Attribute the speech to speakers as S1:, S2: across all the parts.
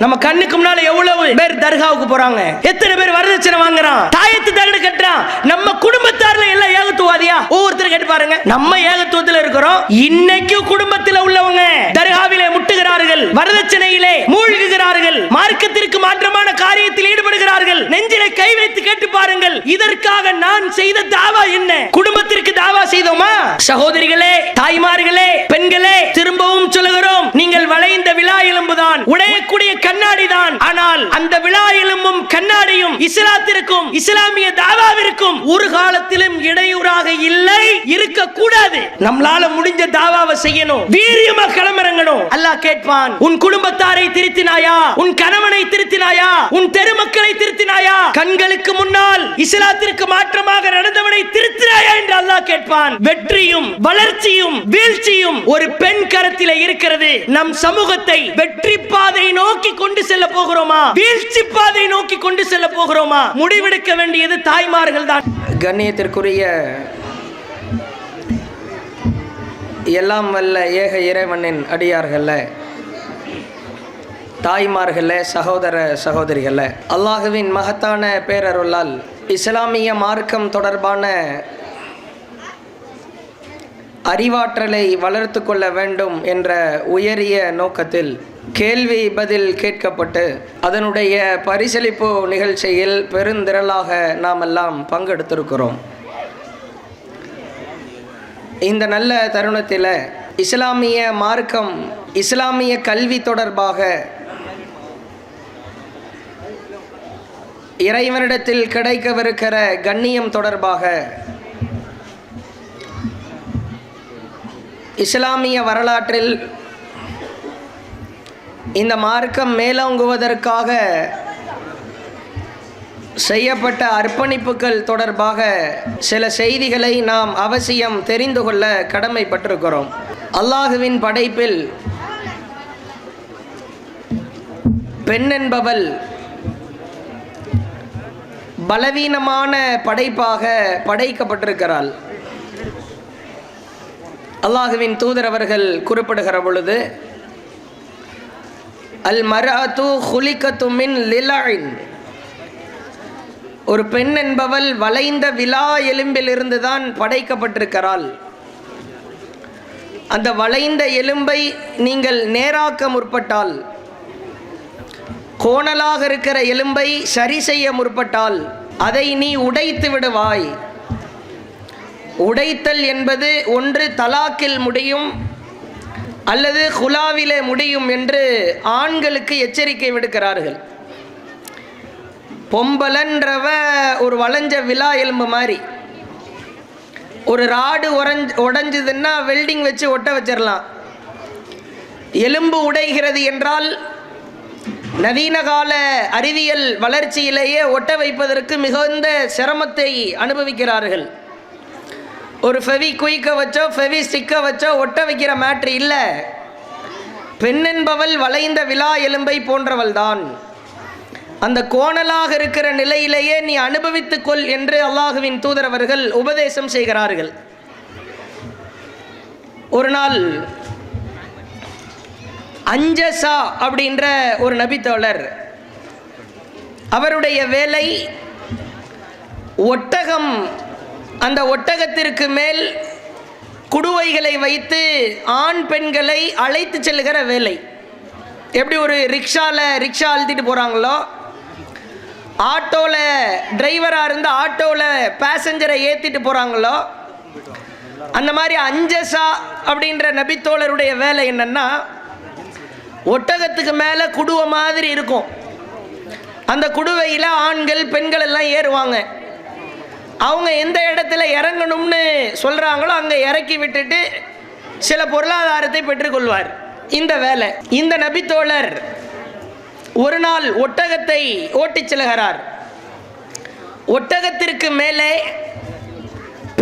S1: நம்ம கண்ணுக்கு முன்னால எவ்வளவு பேர் தர்காவுக்கு போறாங்க, எத்தனை பேர் வரதட்சணை வாங்குறான், தாயத்து தகடு கட்டுறான். நம்ம குடும்பத்தார்ல எல்லாம் ஏகத்துவாதியா? ஒவ்வொருத்தரும் கேட்டு பாருங்க. நம்ம ஏகத்துவத்தில் இருக்கிறோம். இன்னைக்கு குடும்பத்தில் உள்ளவங்க தர்காவிலே முட்டுகிறார்கள், வரதட்சணையிலே மூழ்குகிறார்கள், மார்க்கத்திற்கு மாற்றமான காரியத்தில் ஈடுபடுகிறார்கள். நெஞ்சிலே கை வைத்து கேட்டு பாருங்கள், இதற்காக நான் செய்த தாவா என்ன? குடும்பத்திற்கு தாவா செய்தோமா? சகோதரிகளே, தாய்மார்களே, பெண்களே, திரும்பவும் சொல்லுகிறோம், நீங்கள் வளைந்த விழா எலும்புதான், உடையக்கூடிய கண்ணாடி தான். ஆனால் அந்த விழா எலும்பும் கண்ணாடியும் இஸ்லாத்திற்கும் இஸ்லாமிய தாவாவிற்கும் ஒரு காலத்திலும் இடையூறாக இல்லை, இருக்க கூடாது. நம்மளால முடிஞ்ச தாவாவை செய்யணும், வீரியமா களமிறங்கணும். அல்லாஹ் கேட்பான், உன் குடும்பத்தாரை திருத்தினாயா? உன் கணவனை திருத்தினாயா? உன் தெருமக்களை திருத்தினாயா? கண்களுக்கு முன்னால் இஸ்லாத்திற்கு மாற்றமாக நடந்தவனை திருத்தினாயா என்று அல்லாஹ் கேட்பான். வெற்றியும் வளர்ச்சியும் வீழ்ச்சியும் ஒரு பெண் கரத்திலே இருக்கிறது. நம் சமூகத்தை வெற்றி பாதை நோக்கி கொண்டு செல்ல போகிறோமா, வீழ்ச்சி பாதை நோக்கி கொண்டு செல்ல போகிறோமா? முடிவெடுக்க வேண்டியது தாய்மார்கள் தான். கண்ணியத்திற்குரிய எல்லாம் வல்ல ஏக இறைவனின் அடியார்கள, தாய்மார்கள, சகோதர சகோதரிகள, அல்லாஹுவின் மகத்தான பேரருளால் இஸ்லாமிய மார்க்கம் தொடர்பான அறிவாற்றலை வளர்த்து கொள்ள வேண்டும் என்ற உயரிய நோக்கத்தில் கேள்வி பதில் கேட்கப்பட்டு அதனுடைய பரிசளிப்பு நிகழ்ச்சியில் பெருந்திரளாக நாம் எல்லாம் பங்கெடுத்திருக்கிறோம். இந்த நல்ல தருணத்தில் இஸ்லாமிய மார்க்கம், இஸ்லாமிய கல்வி தொடர்பாக இறைவனிடத்தில் கிடைக்கவிருக்கிற கண்ணியம் தொடர்பாக, இஸ்லாமிய வரலாற்றில் இந்த மார்க்கம் மேலோங்குவதற்காக செய்யப்பட்ட அர்ப்பணிப்புகள் தொடர்பாக சில செய்திகளை நாம் அவசியம் தெரிந்து கொள்ள கடமைப்பட்டிருக்கிறோம். அல்லாஹுவின் படைப்பில் பெண் என்பவள் பலவீனமான படைப்பாக படைக்கப்பட்டிருக்கிறாள். அல்லாஹுவின் தூதர் அவர்கள் குறிப்பிடுகிற பொழுது, அல் மர்அத்து குலிகத்து மின் லிலஇன், ஒரு பெண் என்பவள் வளைந்த விலா எலும்பிலிருந்து தான் படைக்கப்பட்டிருக்கிறாள். அந்த வளைந்த எலும்பை நீங்கள் நேராக்க முற்பட்டால், கோணலாக இருக்கிற எலும்பை சரி செய்ய முற்பட்டால் அதை நீ உடைத்து விடுவாய். உடைத்தல் என்பது ஒன்று தலாக்கில் முடியும் அல்லது குலாவிலே முடியும் என்று ஆண்களுக்கு எச்சரிக்கை விடுக்கிறார்கள். பொம்பலன்றவ ஒரு வளைஞ்ச விலா எலும்பு மாதிரி, ஒரு ராடு உடைஞ்சதுன்னா வெல்டிங் வச்சு ஒட்ட வச்சிடலாம். எலும்பு உடைகிறது என்றால் நவீன கால அறிவியல் வளர்ச்சியிலேயே ஒட்ட வைப்பதற்கு மிகுந்த சிரமத்தை அனுபவிக்கிறார்கள். ஒரு ஃபெவி குயிக்க வச்சோ ஃபெவி ஸ்டிக்கை வச்சோ ஒட்ட வைக்கிற மேட்ரு இல்லை. பெண் என்பவள் வளைந்த விலா எலும்பை போன்றவள் தான். அந்த கோணலாக இருக்கிற நிலையிலேயே நீ அனுபவித்துக்கொள் என்று அல்லாஹுவின் தூதர் அவர்கள் உபதேசம் செய்கிறார்கள். ஒரு நாள் அஞ்சசா அப்படின்ற ஒரு நபித்தோழர், அவருடைய வேலை ஒட்டகம், அந்த ஒட்டகத்திற்கு மேல் குடுவைகளை வைத்து ஆண் பெண்களை அழைத்து செல்லுகிற வேலை. எப்படி ஒரு ரிக்ஷா அழுத்திட்டு போகிறாங்களோ, ஆட்டோவில் டிரைவராக இருந்து ஆட்டோவில் பேசஞ்சரை ஏற்றிட்டு போகிறாங்களோ, அந்த மாதிரி அஞ்சசா அப்படின்ற நபித்தோழருடைய வேலை என்னென்னா, ஒட்டகத்துக்கு மேலே குடுவை மாதிரி இருக்கும். அந்த குடுவையில் ஆண்கள் பெண்கள் எல்லாம் ஏறுவாங்க. அவங்க எந்த இடத்துல இறங்கணும்னு சொல்கிறாங்களோ அங்கே இறக்கி விட்டுட்டு சில பொருளாதாரத்தை பெற்றுக்கொள்வார். இந்த வேலை. இந்த நபித்தோழர் ஒரு நாள் ஒட்டகத்தை ஓட்டிச் செல்கிறார். ஒட்டகத்திற்கு மேலே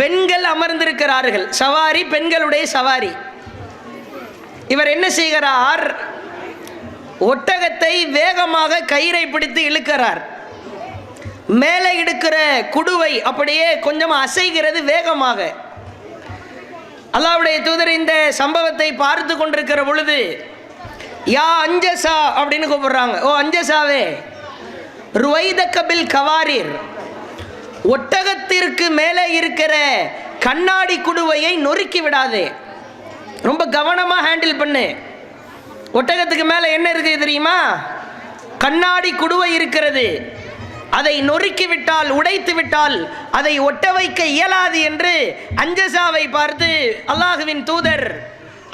S1: பெண்கள் அமர்ந்திருக்கிறார்கள். சவாரி, பெண்களுடைய சவாரி. இவர் என்ன செய்கிறார்? ஒட்டகத்தை வேகமாக கயிறை பிடித்து இழுக்கிறார். மேலே எடுக்கிற குடுவை அப்படியே கொஞ்சம் அசைகிறது வேகமாக. அல்லாஹ்வுடைய தூதர் இந்த சம்பவத்தை பார்த்து கொண்டிருக்கிற பொழுது யா அஞ்சசா அப்படின்னு கூப்பிடுறாங்க. ஓ அஞ்சசாவே, ருவைதக பில் கவாரீர், ஒட்டகத்திற்கு மேலே இருக்கிற கண்ணாடி குடுவையை நொறுக்கி விடாதே, ரொம்ப கவனமா ஹேண்டில் பண்ணு. ஒட்டகத்துக்கு மேலே என்ன இருக்குது தெரியுமா? கண்ணாடி குடுவை இருக்கிறது. அதை நொறுக்கி விட்டால், உடைத்து விட்டால் அதை ஒட்ட வைக்க இயலாது என்று அஞ்சசாவை பார்த்து அல்லாஹுவின் தூதர்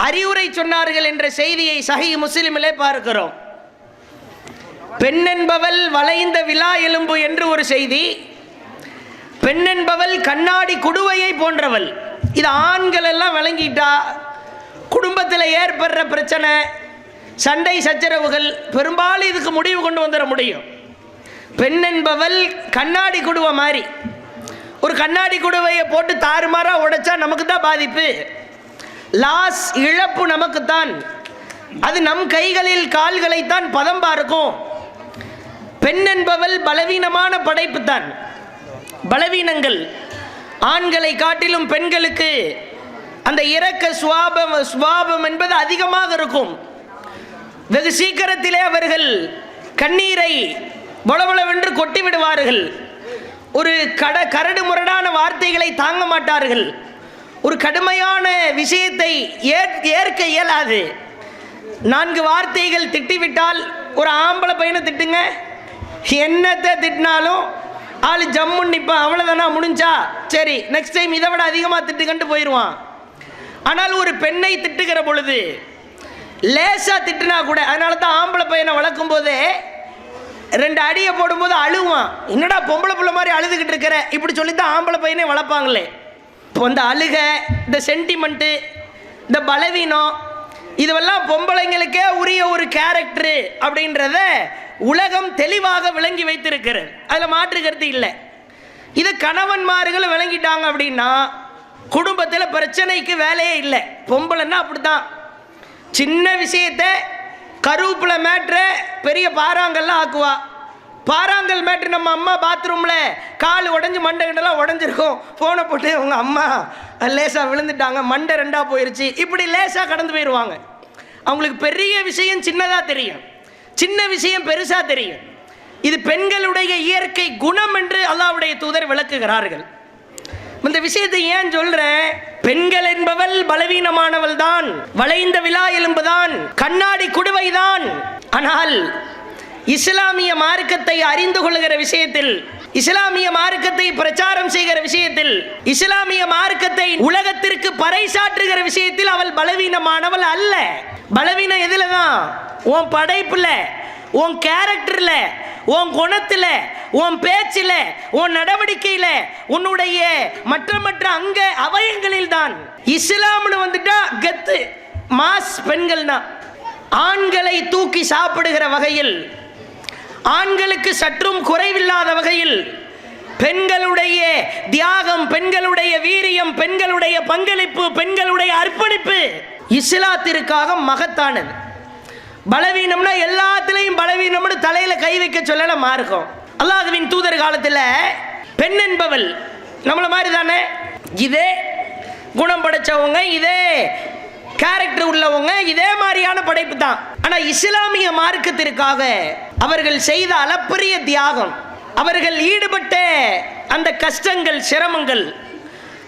S1: அறிவுரை சொன்னார்கள் என்ற செய்தியை சஹீஹ் முஸ்லிமிலே பார்க்கிறோம். பெண் என்பவள் வளைந்த விலா எலும்பு என்று ஒரு செய்தி, பெண் என்பவள் கண்ணாடி குடுவையை போன்றவள். இது ஆண்கள் எல்லாம் விளங்கிட்டா குடும்பத்தில் ஏற்படுற பிரச்சனை, சண்டை சச்சரவுகள் பெரும்பாலும் இதுக்கு முடிவு கொண்டு வந்துட முடியும். பெண் என்பவள் கண்ணாடி குடுவை மாதிரி. ஒரு கண்ணாடி குடுவையை போட்டு தாறுமாறா உடைச்சா நமக்கு தான் பாதிப்பு, லாஸ், இழப்பு நமக்குத்தான். அது நம் கைகளில் கால்களைத்தான் பதம் பார்க்கும். பெண் என்பவள் பலவீனமான படைப்பு தான். பலவீனங்கள் ஆண்களை காட்டிலும் பெண்களுக்கு அந்த இரக்க சுவாபம் என்பது அதிகமாக இருக்கும். வெகு சீக்கிரத்திலே அவர்கள் கண்ணீரை பொலபொலவென்று கொட்டி விடுவார்கள். ஒரு கரடு முரடான வார்த்தைகளை தாங்க மாட்டார்கள். ஒரு கடுமையான விஷயத்தை ஏற்க இயலாது. 4 வார்த்தைகள் திட்டிவிட்டால், ஒரு ஆம்பளை பையனை திட்டுங்க, என்னத்தை திட்டினாலும் ஆள் ஜம்முன்னு நிற்பான், அவ்வளோதானா முடிஞ்சா சரி நெக்ஸ்ட் டைம் இதை விட அதிகமாக திட்டுக்கண்டு போயிடுவான். ஆனால் ஒரு பெண்ணை திட்டுகிற பொழுது லேசா திட்டுனா கூட, அதனால தான் ஆம்பளை பையனை வளர்க்கும் போதே 2 அடியை போடும்போது அழுவான். என்னடா பொம்பளை பிள்ளை மாதிரி அழுதுகிட்டு இருக்கிற, இப்படி சொல்லித்தான் ஆம்பளை பையனே வளர்ப்பாங்களே. இப்போ இந்த அழுக, இந்த சென்டிமெண்ட்டு, இந்த பலவீனம், இதுவெல்லாம் பொம்பளைங்களுக்கே உரிய ஒரு கேரக்டரு அப்படின்றத உலகம் தெளிவாக விளங்கி வைத்திருக்கிறது. அதில் மாற்று கருத்து இல்லை. இதை கணவன்மார்கள் விளங்கிட்டாங்க அப்படின்னா குடும்பத்தில் பிரச்சனைக்கு வேலையே இல்லை. பொம்பளைன்னா அப்படித்தான், சின்ன விஷயத்தை கருவேப்பிலை மேட்ரை பெரிய பாறாங்கல்லாம் ஆக்குவா. பாறாங்கல் மேட்ரு நம்ம அம்மா பாத்ரூமில் கால் உடஞ்சி மண்டை கிண்டெல்லாம் உடஞ்சிருக்கும், ஃபோனை போட்டு உங்கள் அம்மா லேசாக விழுந்துட்டாங்க, மண்டை 2ஆக போயிடுச்சு, இப்படி லேசாக கடந்து போயிடுவாங்க. அவங்களுக்கு பெரிய விஷயம் சின்னதாக தெரியும், சின்ன விஷயம் பெருசாக தெரியும். இது பெண்களுடைய இயற்கை குணம் என்று அல்லாஹ்வுடைய தூதர் விளக்குகிறார்கள். இந்த விஷயத்தை ஏன் சொல்றேன்? பெண்கள் என்பவள் பலவீனமானவள் தான், வளைந்த விலா எலும்பு தான், கண்ணாடி குடுவை தான். ஆனால் இஸ்லாமிய மார்க்கத்தை அறிந்து கொள்கிற விஷயத்தில், இஸ்லாமிய மார்க்கத்தை பிரச்சாரம் செய்கிற விஷயத்தில், இஸ்லாமிய மார்க்கத்தை உலகத்திற்கு பறைசாற்றுகிற விஷயத்தில் அவள் பலவீனமானவள் அல்ல. பலவீனம் எதுல தான்? உன் படைப்புல, உன் கேரக்டர்ல, உன் குணத்துல, உன் பேச்சில, உன் நடவடிக்கையில, உன்னுடைய மற்ற அங்க அவயங்களில் தான். இஸ்லாம்னு வந்துட்டா கெத்து மாஸ். பெண்கள்னா ஆண்களை தூக்கி சாப்பிடுகிற வகையில், ஆண்களுக்கு சற்றும் குறைவில்லாத வகையில் பெண்களுடைய தியாகம், பெண்களுடைய வீரியம், பெண்களுடைய பங்களிப்பு, பெண்களுடைய அர்ப்பணிப்பு இஸ்லாத்திற்காக மகத்தானது. பலவீனம்னா எல்லாத்திலையும் பலவீனம்னு தலையில கை வைக்க சொல்லல மார்க்கம். அல்லாஹ்வின் தூதர் காலத்தில் பெண் என்பவள் நம்மள மாதிரி தானே, இதே குணம் படைச்சவங்க, இதே கேரக்டர் உள்ளவங்க, இதே மாதிரியான படைப்பு தான். ஆனால் இஸ்லாமிய மார்க்கத்திற்காக அவர்கள் செய்த அளப்பரிய தியாகம், அவர்கள் ஈடுபட்ட அந்த கஷ்டங்கள், சிரமங்கள்,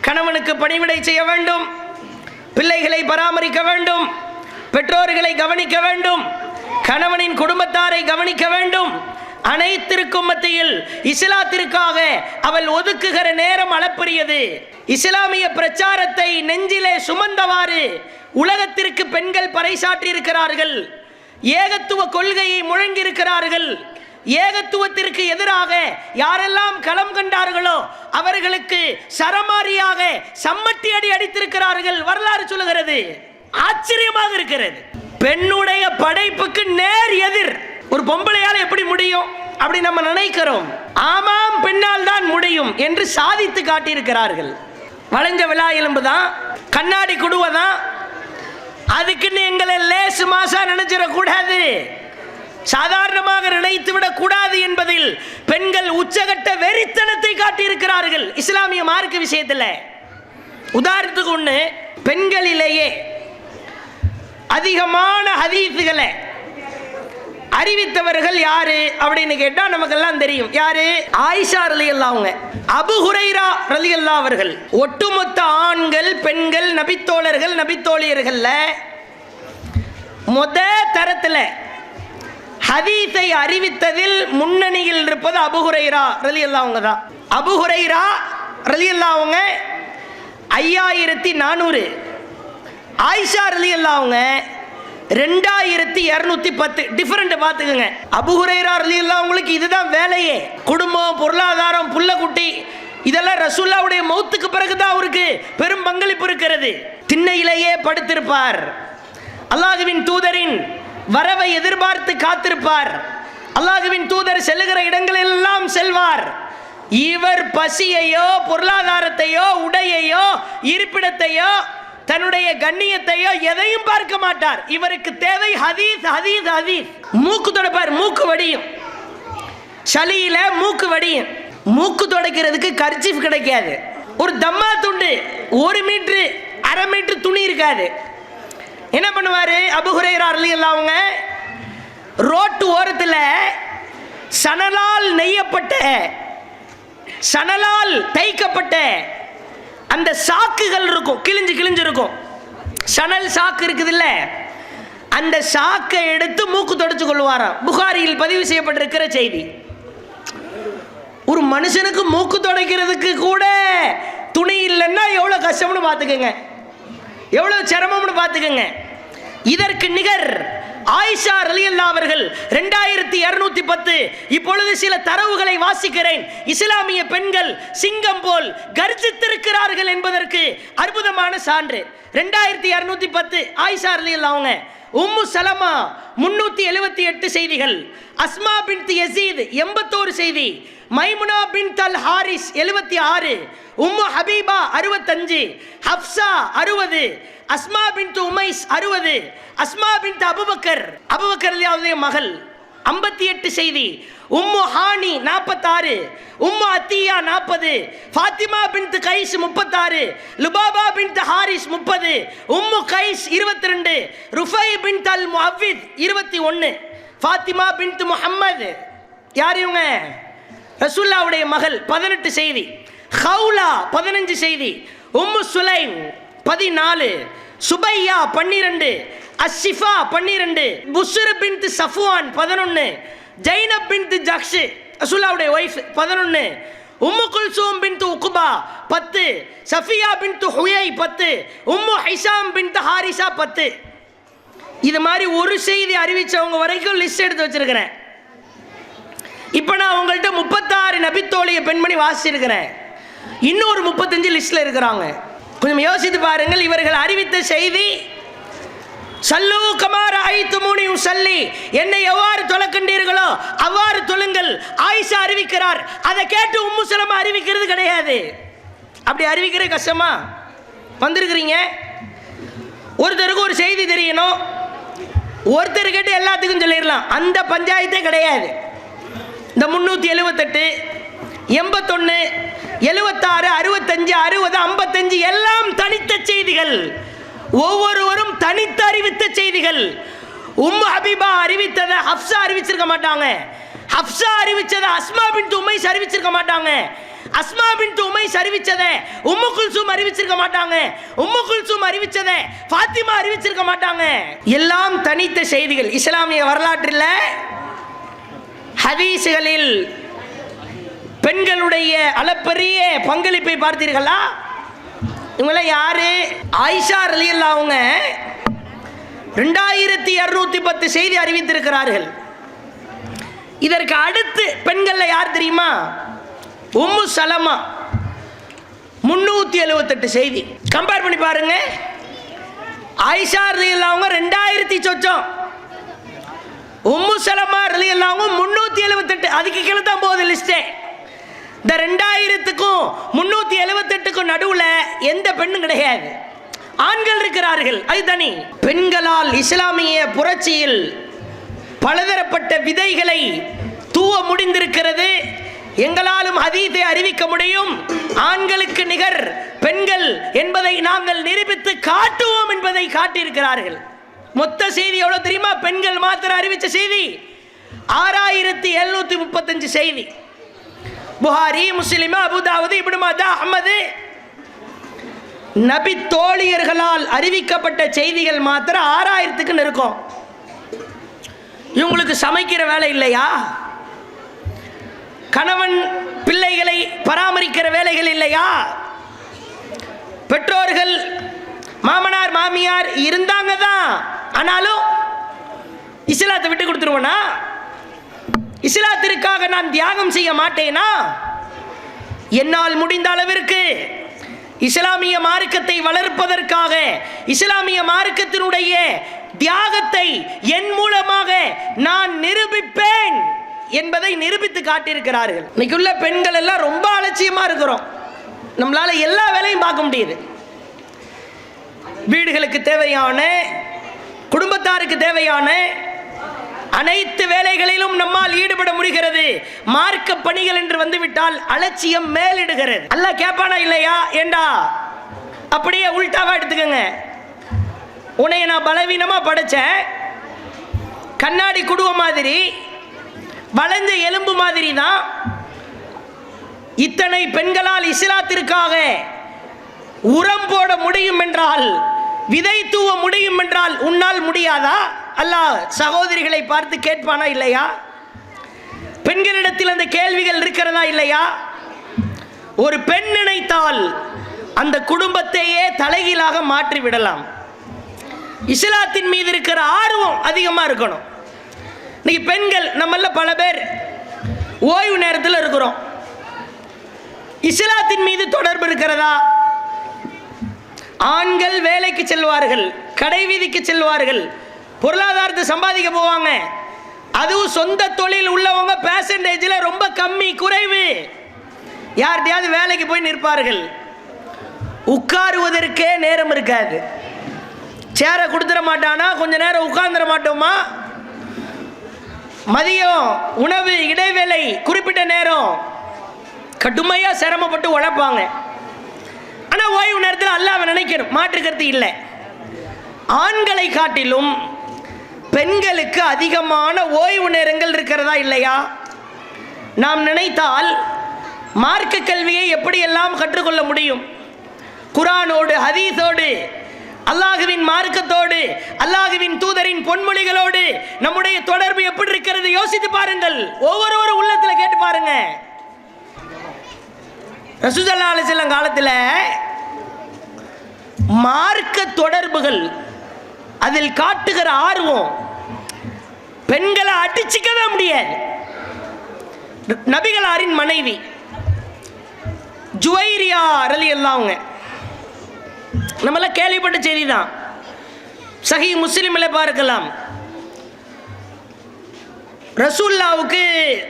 S1: கணவனுக்கு பணிவிடை செய்ய வேண்டும், பிள்ளைகளை பராமரிக்க வேண்டும், பெற்றோர்களை கவனிக்க வேண்டும், கணவனின் குடும்பத்தாரை கவனிக்க வேண்டும். அனைத்திற்கும் மத்தியில் இஸ்லாத்திற்காக அவள் ஒதுக்குகிற நேரம் அளப்பரியது. இஸ்லாமிய பிரச்சாரத்தை நெஞ்சிலே சுமந்தவாறு உலகத்திற்கு பெண்கள் பறைசாற்றி இருக்கிறார்கள். ஏகத்துவ கொள்கையை முழங்கியிருக்கிறார்கள். ஏகத்துவத்திற்கு எதிராக யாரெல்லாம் களம் கண்டார்களோ அவர்களுக்கு சரமாரியாக சம்மட்டி அடி அடித்திருக்கிறார்கள். வரலாறு சொல்லுகிறது. ஆச்சரியமாக இருக்கிறது. பெண்ணுடைய படைப்புக்கு நேர் எதிர். ஒரு பொம்பளையால எப்படி முடியும் அப்படி நம்ம நினைக்கிறோம். ஆமாம், பெண்ணால் தான் முடியும் என்று சாதித்து காட்டியிருக்கிறார்கள். வளைஞ்ச விலா எலும்பு தான், கண்ணாடி குடுவை தான். அதுக்குன்னு எங்களை லேசு மாசா நினைச்சிடக்கூடாது, சாதாரணமாக நினைத்து விடக் கூடாது என்பதில் பெண்கள் உச்சகட்ட வெறித்தனத்தை காட்டியிருக்கிறார்கள் இஸ்லாமிய மார்க்க விஷயத்தில். உதாரணத்துக்கு ஒன்று, பெண்களிலேயே அதிகமான ஹதீஸுகளை அறிவித்தவர்கள் யாரு அப்படின்னு கேட்டா நமக்கெல்லாம் தெரியும். யாரு? ஆயிஷா ரலியல்லாஹு அன்ஹா, அபு ஹுரைரா ரலியல்லாஹு அவர்கள். ஒட்டுமொத்த ஆண்கள் பெண்கள் நபித்தோழர்கள் நபித்தோழியர்கள்ல முத தரத்துல ஹதீஸை அறிவித்ததில் முன்னணியில் இருப்பது அபு ஹுரைரா ரலியல்லாஹு அன்ஹு தான். அபு ஹுரைரா ரலியல்லாஹு அன்ஹு 5400, ஆயிஷா ரலியல்லாஹு அன்ஹா 2210. டிஃபரெண்ட் பார்த்துக்கங்க. அபு ஹுரைரா ரலியல்லாஹு அன்ஹுக்கு இதுதான் வேலையே. குடும்பம், பொருளாதாரம், புள்ளக்குட்டி இதெல்லாம் ரசூலுல்லாஹ்வுடைய மௌத்துக்கு பிறகுதான் அவருக்கு பெரும் பங்களிப்பு இருக்கிறது. திண்ணையிலேயே படுத்திருப்பார். அல்லாஹ்வின் தூதரின் வரவை எதிர்பார்த்து காத்திருப்பார். அல்லாஹ்வின் தூதர் செல்லுகிற இடங்களெல்லாம் செல்வார். இவர் பசியையோ பொருளாதாரத்தையோ உடையையோ இருப்பிடத்தையோ தன்னுடைய கண்ணியத்தையோ எதையும் பார்க்க மாட்டார். இவருக்கு தேவை ஹதீஸ் ஹதீஸ் ஹதீஸ். மூக்கு தொடப்பார், மூக்கு வடியும். சளியில மூக்கு வடியும். மூக்கு துடைக்கிறதுக்கு கர்ச்சீஃப் கிடைக்காது. ஒரு தம்மா துண்டு 1 மீட்டர் 1/2 மீட்டர் துணி இருக்காது. என்ன பண்ணுவாரு அபு ஹுரைரா ரலியல்லாஹு அன்ஹு? ரோட்டு ஓரத்தில் சணலால் நெய்யப்பட்ட, சணலால் தைக்கப்பட்ட அந்த சாக்குகள் இருக்கும், கிழிஞ்சு கிழிஞ்சு இருக்கும். சணல் சாக்கு இருக்குது இல்ல, அந்த சாக்கை எடுத்து மூக்கு தொடச்சு கொள்வாராம். புகாரியில் பதிவு செய்யப்பட்டிருக்கிற செய்தி. ஒரு மனுஷனுக்கு மூக்கு துடைக்கிறதுக்கு கூட துணி இல்லைன்னா எவ்வளவு கஷ்டம்னு பார்த்துக்கங்க, எவ்வளவு சிரமம்னு பார்த்துக்கங்க. இதற்கு நிகர் ஆயிஷா ரலியல்லாஹு அவர்கள் 2210. இப்பொழுது சில தரவுகளை வாசிக்கிறேன். இஸ்லாமிய பெண்கள் சிங்கம் போல் கர்ஜித்திருக்கிறார்கள் என்பதற்கு அற்புதமான சான்று. 2210 ஆயிஷா ரலியல்லாஹு அன்ஹா. உம்மு சலமா 378 செய்திகள். அஸ்மா பின்த் யஸீத் 81 செய்தி. Maimuna bint al Harith 76. Umm Habiba 65. Hafsa 60. Asma bint Umais 60. Asma bint Abu Bakr ரலியல்லாஹு மகள் 58 செய்தி. Umm Hani 46. Umm Atiyya 40. Fatima bint Qais 36. Lubaba bint Harith 30. Umm Qais 22. Rufai bint al Muawwidh 21. Fatima bint Muhammad, யார் இவங்க? ரசூலுல்லாஹ்வுடைய மகள் 18 செய்தி. Hawla 15 செய்தி. Umm Sulaym 14. Subaiya 12. Ash Shifa 12. Busr bint Safwan 11. Zainab பின்த் ஜக்ஷ் ரசூலுல்லாஹ்வுடைய wife 11. உம்மு குல்சூம் பின்த் உக்பா 10. சஃபியா பின்த் ஹுயை 10. உம்மு Hisham பின்த் Haritha 10. இது மாதிரி ஒரு செய்தி அறிவிச்சவங்க வரைக்கும் லிஸ்ட் எடுத்து வச்சிருக்கிறேன். இப்போ நான் உங்கள்கிட்ட 36 நபித்தோழிய பெண்மணி வாசிச்சிருக்கிறேன். இன்னொரு 35 லிஸ்ட்ல இருக்கிறாங்க. கொஞ்சம் யோசித்து பாருங்கள். இவர்கள் அறிவித்த செய்தி சல்லு கமா ரஅய்துமூனி உஸல்லி, என்னை எவ்வாறு தொழக்கண்டீர்களோ அவ்வாறு தொழுங்கள். ஆயிஷா அறிவிக்கிறார். அதை கேட்டு உம்மு சலமா அறிவிக்கிறது கிடையாது. அப்படி அறிவிக்கிற கஷ்டமா? வந்திருக்கிறீங்க, ஒருத்தருக்கு ஒரு செய்தி தெரியணும், ஒருத்தர் கேட்டு எல்லாத்துக்கும் சொல்லிடலாம். அந்த பஞ்சாயத்தே கிடையாது. இந்த 378, 81, 76, 65, 60, 55 எல்லாம் தனித்த செய்திகள். ஒவ்வொருவரும் தனித்து அறிவித்த செய்திகள். உம்மு ஹபீபா அறிவித்ததை ஹப்சா அறிவிச்சிருக்க மாட்டாங்க. ஹப்சா அறிவிச்சதை அஸ்மா பின்த் உமைஸ் அறிவிச்சிருக்க மாட்டாங்க. அஸ்மா பின்த் உமைஸ் அறிவிச்சதை உம்மு குல்சூம் அறிவிச்சிருக்க மாட்டாங்க. உம்மு குல்சூம் அறிவிச்சதை ஃபாத்திமா அறிவிச்சிருக்க மாட்டாங்க. எல்லாம் தனித்த செய்திகள். இஸ்லாமிய வரலாற்றில் ஹதீஸ்களில் பெண்களுடைய அளப்பரிய பங்களிப்பை பார்த்தீர்களா? இவங்கள யாரு? ஆயிஷா ரலியல்லாஹு அன்ஹா 2210 செய்தி அறிவித்திருக்கிறார்கள். இதற்கு அடுத்து பெண்கள்ல யார் தெரியுமா? உம்மு சலமா 378 செய்தி. கம்பேர் பண்ணி பாருங்க. ஆயிஷா ரலியல்லாஹு அன்ஹா 2000 சொச்சம், உம்மு சலமா ரலியல்லாஹு அன்ஹா 378. அதுக்கு கீழே தான் போகுது லிஸ்டே. இந்த 2000க்கும் 378க்கும் நடுவில் எந்த பெண்ணும் கிடையாது, ஆண்கள் இருக்கிறார்கள். அது தனி. பெண்களால் இஸ்லாமிய புரட்சியில் பலதரப்பட்ட விதைகளை தூவ முடிந்திருக்கிறது. எங்களாலும் ஹதீஸை அறிவிக்க முடியும். ஆண்களுக்கு நிகர் பெண்கள் என்பதை நாங்கள் நிரூபித்து காட்டுவோம் என்பதை காட்டியிருக்கிறார்கள். மொத்த செய்தி எவ்வளவு தெரியுமா? பெண்கள் மாத்திரம் அறிவிச்ச செய்தி 6735 செய்தி. புகாரி, முஸ்லிம், அபுதாவுது, இப்னு மாஜா, அஹ்மது. நபி தோழியர்களால் அறிவிக்கப்பட்ட செய்திகள் மாத்திரம் 6000க்கு நெருக்கம். இவங்களுக்கு சமைக்கிற வேலை இல்லையா? கணவன் பிள்ளைகளை பராமரிக்கிற வேலைகள் இல்லையா? பெற்றோர்கள் மாமனார் மாமியார் இருந்தாங்க தான், ஆனாலும் இஸ்லாத்தை விட்டு கொடுத்துருவனா? இஸ்லாத்திற்காக நான் தியாகம் செய்ய மாட்டேனா? என்னால் முடிந்த அளவிற்கு இஸ்லாமிய மார்க்கத்தை வளர்ப்பதற்காக இஸ்லாமிய மார்க்கத்தினுடைய தியாகத்தை என் மூலமாக நான் நிரூபிப்பேன் என்பதை நிரூபித்து காட்டியிருக்கிறார்கள். இன்னைக்குள்ள பெண்கள் எல்லாம் ரொம்ப அலட்சியமா இருக்கிறோம். நம்மளால எல்லா வேலையும் பார்க்க முடியுது. வீடுகளுக்கு தேவையான, குடும்பத்தாருக்கு தேவையான அனைத்து வேலைகளிலும் நம்மால் ஈடுபட முடிகிறது. மார்க்க பணிகள் என்று வந்துவிட்டால் அலட்சியம் மேலிடுகிறது. அல்லாஹ் கேட்பானா இல்லையா? ஏண்டா அப்படியே உல்டாவா எடுத்துக்கங்க. உன்னைய நான் பலவீனமா படைச்சேன், கண்ணாடி குடுவ மாதிரி, வளைஞ்ச எலும்பு மாதிரி தான். இத்தனை பெண்களால் இஸ்லாத்திற்காக உரம் போட முடியும் என்றால், விதை தூவ முடியும் என்றால் உன்னால் முடியாதா? அல்லாஹ் சகோதரிகளை பார்த்து கேட்பானா இல்லையா? பெண்களிடத்தில் அந்த கேள்விகள் இருக்கிறதா இல்லையா? ஒரு பெண் நினைத்தால் அந்த குடும்பத்தையே தலைகீழாக மாற்றி விடலாம். இஸ்லாத்தின் மீது இருக்கிற ஆர்வம் அதிகமாக இருக்கணும். இன்னைக்கு பெண்கள் நம்மள பல பேர் ஓய்வு நேரத்தில் இருக்கிறோம். இஸ்லாத்தின் மீது தொடர்பு இருக்கிறதா? ஆண்கள் வேலைக்கு செல்வார்கள், கடை வீதிக்கு செல்வார்கள், பொருளாதாரத்தை சம்பாதிக்க போவாங்க. அதுவும் சொந்த தொழில் உள்ளவங்க பெர்சன்டேஜில் ரொம்ப கம்மி, குறைவு. யார்கிட்டயாவது வேலைக்கு போய் நிற்பார்கள். உட்காருவதற்கே நேரம் இருக்காது. சேரை கொடுத்துட மாட்டானா? கொஞ்ச நேரம் உட்கார்ந்துட மாட்டோமா? மதியம் உணவு இடைவேளை குறிப்பிட்ட நேரம் கடுமையாக சிரமப்பட்டு உழைப்பாங்க. ஆனால் ஓய்வு நேரத்தில் அல்லாஹ்வை நினைக்கணும், மாற்றுக்கருத்து இல்லை. ஆண்களை காட்டிலும் பெண்களுக்கு அதிகமான ஓய்வு நேரங்கள் இருக்கிறதா இல்லையா? நாம் நினைத்தால் மார்க்க கல்வியை எப்படியெல்லாம் கற்றுக்கொள்ள முடியும்? குர்ஆனோடு, ஹதீஸோடு, அல்லாஹுவின் மார்க்கத்தோடு, அல்லாஹுவின் தூதரின் பொன்மொழிகளோடு நம்முடைய தொடர்பு எப்படி இருக்கிறது யோசித்து பாருங்கள். ஒவ்வொருவரும் உள்ளத்தில் கேட்டு பாருங்க. ரசூல் ஸல்லல்லாஹு அலைஹி வஸல்லம் காலத்தில் மார்க்க தொடர்புகள், அதில் காட்டுகிற ஆர்வம் பெண்களை அடிச்சுக்கவே முடியாது. நபிகளாரின் மனைவி ஜுவைரியா ரலியல்லாஹு அன்ஹா, நம்மளாம் கேள்விப்பட்ட செய்தி தான். சஹீஹ் முஸ்லிமில் பார்க்கலாம். ரசூலுல்லாஹ்வுக்கு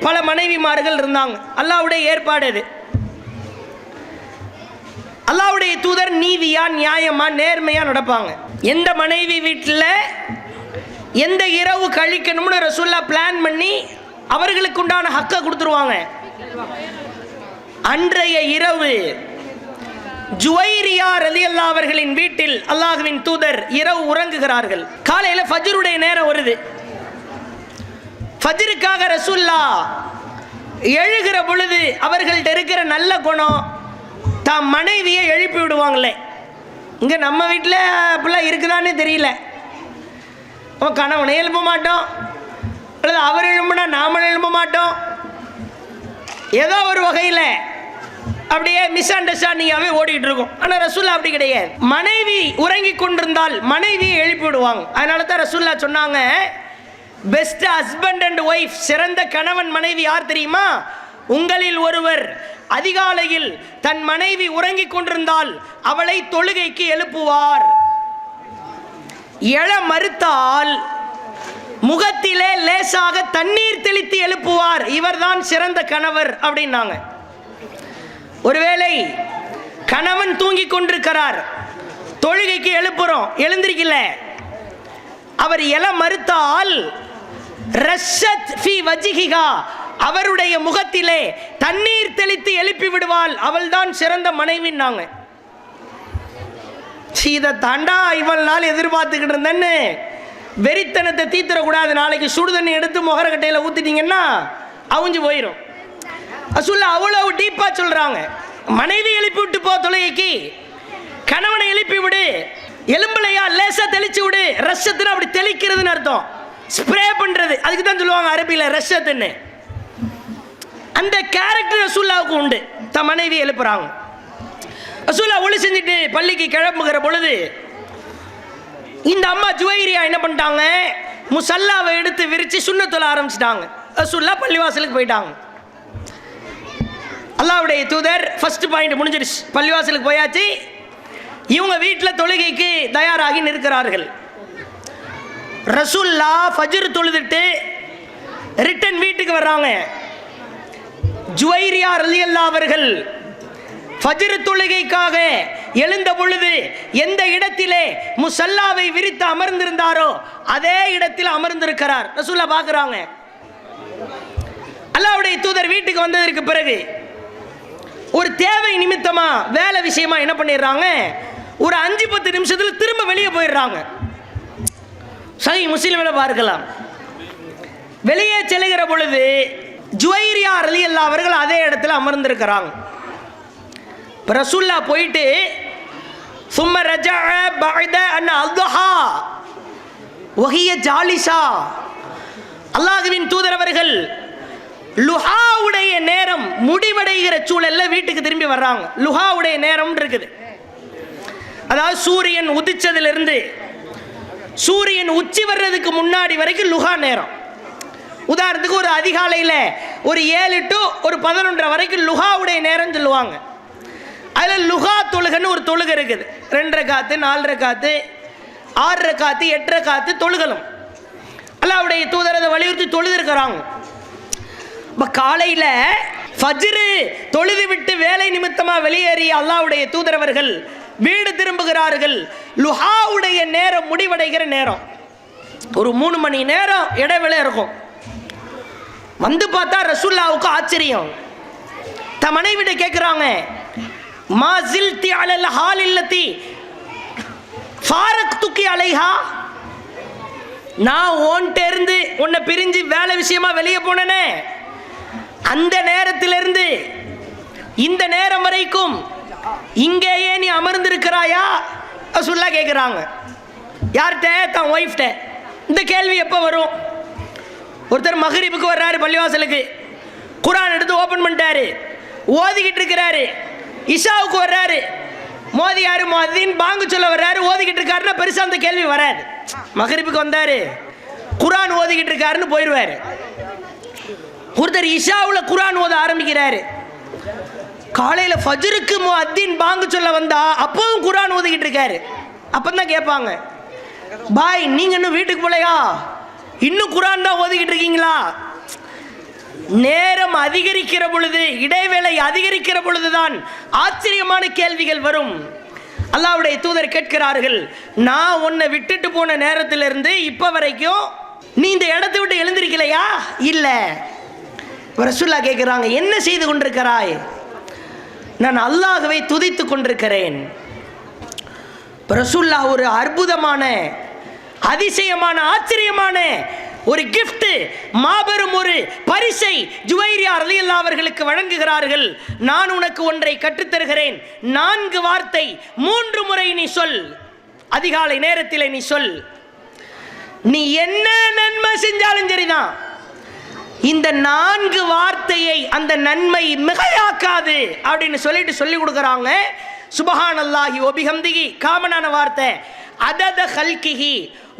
S1: பல மனைவிமார்கள் இருந்தாங்க. அல்லாஹ்வுடைய ஏற்பாடு அது. அல்லாஹ்வுடைய தூதர் நீதியா, நியாயமா, நேர்மையா நடப்பாங்க. எந்த மனைவி வீட்டில் எந்த இரவு கழிக்கணும்னு ரசூலுல்லாஹ் பிளான் பண்ணி அவர்களுக்கு உண்டான ஹக்கை கொடுத்துருவாங்க. அன்றைய இரவு ஜுவைரியா ரலியல்லாஹு அவர்களின் வீட்டில் அல்லாஹ்வின் தூதர் இரவு உறங்குகிறார்கள். காலையில் ஃபஜ்ருடைய நேரம் வருது. ஃபஜ்ருக்காக ரசூலுல்லாஹ் எழுகிற பொழுது அவர்கள்ட்ட இருக்கிற நல்ல குணம், தாம் மனைவியை எழுப்பி விடுவாங்களே. இங்கே நம்ம வீட்டில் அப்படிலாம் இருக்குதானே தெரியல. கணவனை எழுப்ப மாட்டோம், அல்லது அவர் எழும்புனா நாமளும் எழும்ப மாட்டோம். ஏதோ ஒரு வகையில் அப்படியே மிஸ் அண்டர்ஸ்டாண்டிங்காகவே ஓடிக்கிட்டு இருக்கும். ஆனால் ரசூலுல்லாஹ் அப்படி கிடையாது. மனைவி உறங்கி கொண்டிருந்தால் மனைவியை எழுப்பி விடுவாங்க. அதனால தான் ரசூலுல்லாஹ் சொன்னாங்க, பெஸ்ட் ஹஸ்பண்ட் அண்ட் ஒய்ஃப், சிறந்த கணவன் மனைவி யார் தெரியுமா? உங்களில் ஒருவர் அதிகாலையில் தன் மனைவி உறங்கி கொண்டிருந்தால் அவளை தொழுகைக்கு எழுப்புவார். எழ மறுத்தால் முகத்திலே லேசாக தண்ணீர் தெளித்து எழுப்புவார். இவர்தான் சிறந்த கணவர் அப்படின்னாங்க. ஒருவேளை கணவன் தூங்கி கொண்டிருக்கிறார், தொழுகைக்கு எழுப்புறோம், எழுந்திருக்கல, அவர் எழ மறுத்தால் ரஷத் ஃபி வஜ்ஹிஹா, அவருடைய முகத்திலே தண்ணீர் தெளித்து எழுப்பி விடுவாள். அவள்தான் சிறந்த மனைவின்னாங்க. இதை தாண்டா இவள் நாள் எதிர்பார்த்துக்கிட்டு இருந்தேன்னு வெறித்தனத்தை தீத்துறக்கூடாது. நாளைக்கு சுடுதண்ணி எடுத்து முகரக்கட்டையில் ஊற்றிட்டீங்கன்னா அவிஞ்சு போயிடும். ரசூலுல்லாஹ் அவ்வளவு டீப்பாக சொல்கிறாங்க. மனைவி எழுப்பி விட்டு போ தொழுகைக்கு, கணவனை எழுப்பி விடு, எலும்புலையா லேசாக தெளிச்சு விடு. ரஷத்துன்னு அப்படி தெளிக்கிறதுன்னு அர்த்தம், ஸ்ப்ரே பண்ணுறது. அதுக்கு தான் சொல்லுவாங்க அரபியில் ரஷத்துன்னு. அந்த கேரக்டர் ரசூலுல்லாஹ்வுக்கு உண்டு. தன் மனைவி எழுப்புறாங்க. ரசூலுல்லாஹ் ஒளி செஞ்சுட்டு பள்ளிக்கு கிளம்புகிற பொழுது இந்த அம்மா ஜுவைரியா என்ன பண்ணிட்டாங்க, முசல்லாவை எடுத்து விரித்து சுன்னத்துல ஆரம்பிச்சிட்டாங்க. ரசூலுல்லாஹ் பள்ளிவாசலுக்கு போயிட்டாங்க. அல்லாஹ்வுடைய தூதர் ஃபர்ஸ்ட் பாயிண்ட் முடிஞ்சிருச்சு. பள்ளிவாசலுக்கு போயாச்சு. இவங்க வீட்டில் தொழுகைக்கு தயாராகி நிற்கிறார்கள். ரசூலுல்லாஹ் ஃபஜ்ர் தொழுதுட்டு ரிட்டன் வீட்டுக்கு வர்றாங்க. ஜுவைரியா ரலியல்லாஹு அவர்கள் ஃபஜ்ர் தொழுகைக்காக எழுந்த பொழுது எந்த இடத்திலே முசல்லாவை விரித்து அமர்ந்திருந்தாரோ அதே இடத்தில் அமர்ந்திருக்கிறார். ரசூலுல்லாஹ் பார்க்குறாங்க. அல்லாஹ்வுடைய தூதர் வீட்டுக்கு வந்ததற்கு பிறகு ஒரு தேவை நிமித்தமா வேலை விஷயமா என்ன பண்ணிடுறாங்க, ஒரு 5-10 நிமிஷத்தில் திரும்ப வெளியே போயிடுறாங்க. சஹீஹ் முஸ்லிமில் பார்க்கலாம். வெளியே செல்கிற பொழுது ஜுவைரியா ரலியல்லாஹு அவர்கள் அதே இடத்துல அமர்ந்திருக்கிறாங்க. ரசூலுல்லாஹ் போயிட்டு சும்ம ரஜஅ பஅத அன் அல்ஹா வஹிய ஜாலிசா, அல்லாஹ்வின் தூதர் அவர்கள் லுஹாவுடைய நேரம் முடிவடைகிற சூழல்ல வீட்டுக்கு திரும்பி வர்றாங்க. லுஹாவுடைய நேரம் இருக்குது, அதாவது சூரியன் உதிச்சதிலிருந்து சூரியன் உச்சி வர்றதுக்கு முன்னாடி வரைக்கும் லுஹா நேரம். உதாரணத்துக்கு ஒரு அதிகாலையில் ஒரு 7 to ஒரு 11 வரைக்கும் லுஹாவுடைய நேரம் சொல்லுவாங்க. அதில் லுஹா தொழுகன்னு ஒரு தொழுகை இருக்குது. 2 ரக்காத்து, 4 ரக்காத்து, 6 ரக்காத்து, 8 ரக்காத்து தொழுகலும் அல்லாஹ்வுடைய தூதர் அதை வலியுறுத்தி தொழுதிருக்கிறாங்க. இப்போ காலையில் ஃபஜ்ரு தொழுது விட்டு வேலை நிமித்தமாக வெளியேறிய அல்லாஹ்வுடைய தூதரவர்கள் வீடு திரும்புகிறார்கள். லுஹாவுடைய நேரம் முடிவடைகிற நேரம் ஒரு 3 மணி நேரம் இடைவேளை இருக்கும். வந்து பார்த்தா ரசூலுல்லாஹ்வுக்கு ஆச்சரியம். தன் மனைவிட கேட்குறாங்க, மா ஜில்தி அலல் ஹாலில்லதி ஃபாரக்துகி அலைஹா, நான் உன்கிட்ட இருந்து உன்னை பிரிஞ்சு வேலை விஷயமா வெளியே போனேனே, அந்த நேரத்திலிருந்து இந்த நேரம் வரைக்கும் இங்கேயே நீ அமர்ந்திருக்கிறாயா? ரசூலுல்லாஹ் கேட்குறாங்க. யார்கிட்ட? தன் ஒய்ஃப்ட. இந்த கேள்வி எப்போ வரும்? ஒருத்தர் மக்ரிபுக்கு வர்றாரு பள்ளிவாசலுக்கு, குர்ஆன் எடுத்து ஓப்பன் பண்ணிட்டாரு, ஓதிக்கிட்டு இருக்கிறாரு. இஷாவுக்கு வர்றாரு, மோதியாரு மோதின் பாங்கு சொல்ல வர்றாரு, ஓதிக்கிட்டு இருக்காருன்னா பெருசாக அந்த கேள்வி வராது. மக்ரிபுக்கு வந்தாரு, குர்ஆன் ஓதிக்கிட்டு இருக்காருன்னு போயிடுவார். ஒருத்தர் இஷாவில் குர்ஆன் ஓத ஆரம்பிக்கிறாரு, காலையில் ஃபஜ்ருக்கு முஅத்தின் பாங்கு சொல்ல வந்தா அப்பவும் குர்ஆன் ஓதிக்கிட்டு இருக்காரு. அப்போ தான் கேட்பாங்க, பாய் நீங்கள் இன்னும் வீட்டுக்கு போலையா, இன்னும் குர்ஆன் தான் ஓதிக்கிட்டு இருக்கீங்களா? நேரம் அதிகரிக்கிற பொழுது, இடைவேளை அதிகரிக்கிற பொழுதுதான் ஆச்சரியமான கேள்விகள் வரும். அல்லாஹ்வுடைய தூதர் கேட்கிறார்கள், நான் உன்னை விட்டுட்டு போன நேரத்திலிருந்து இப்போ வரைக்கும் நீ இந்த இடத்தை விட்டு எழுந்திருக்கலையா? இல்லை. ரசூலுல்லாஹ் கேட்குறாங்க, என்ன செய்து கொண்டிருக்கிறாய்? நான் அல்லாஹ்வை துதித்து கொண்டிருக்கிறேன். ரசூலுல்லாஹ் ஒரு அற்புதமான, அதிசயமான, ஆச்சரியமான ஒரு கிஃப்ட், மாபெரும் ஒரு பரிசை ஜுவைரியா ரலியல்லாஹு அவர்களுக்கு வழங்குகிறார்கள். நான் உனக்கு ஒன்றை கற்றுத்தருகிறேன், 4 வார்த்தை 3 முறை நீ சொல். அதிகாலை நேரத்தில் நீ சொல். நீ என்ன நன்மை செஞ்சாலும் சரிதான், இந்த 4 வார்த்தையை அந்த நன்மை மிகையாக்காது அப்படின்னு சொல்லிட்டு சொல்லி கொடுக்குறாங்க. சுபஹானல்லாஹி வ பிஹம்திஹி காமனான வார்த்தை, அதத ஹல்கிஹி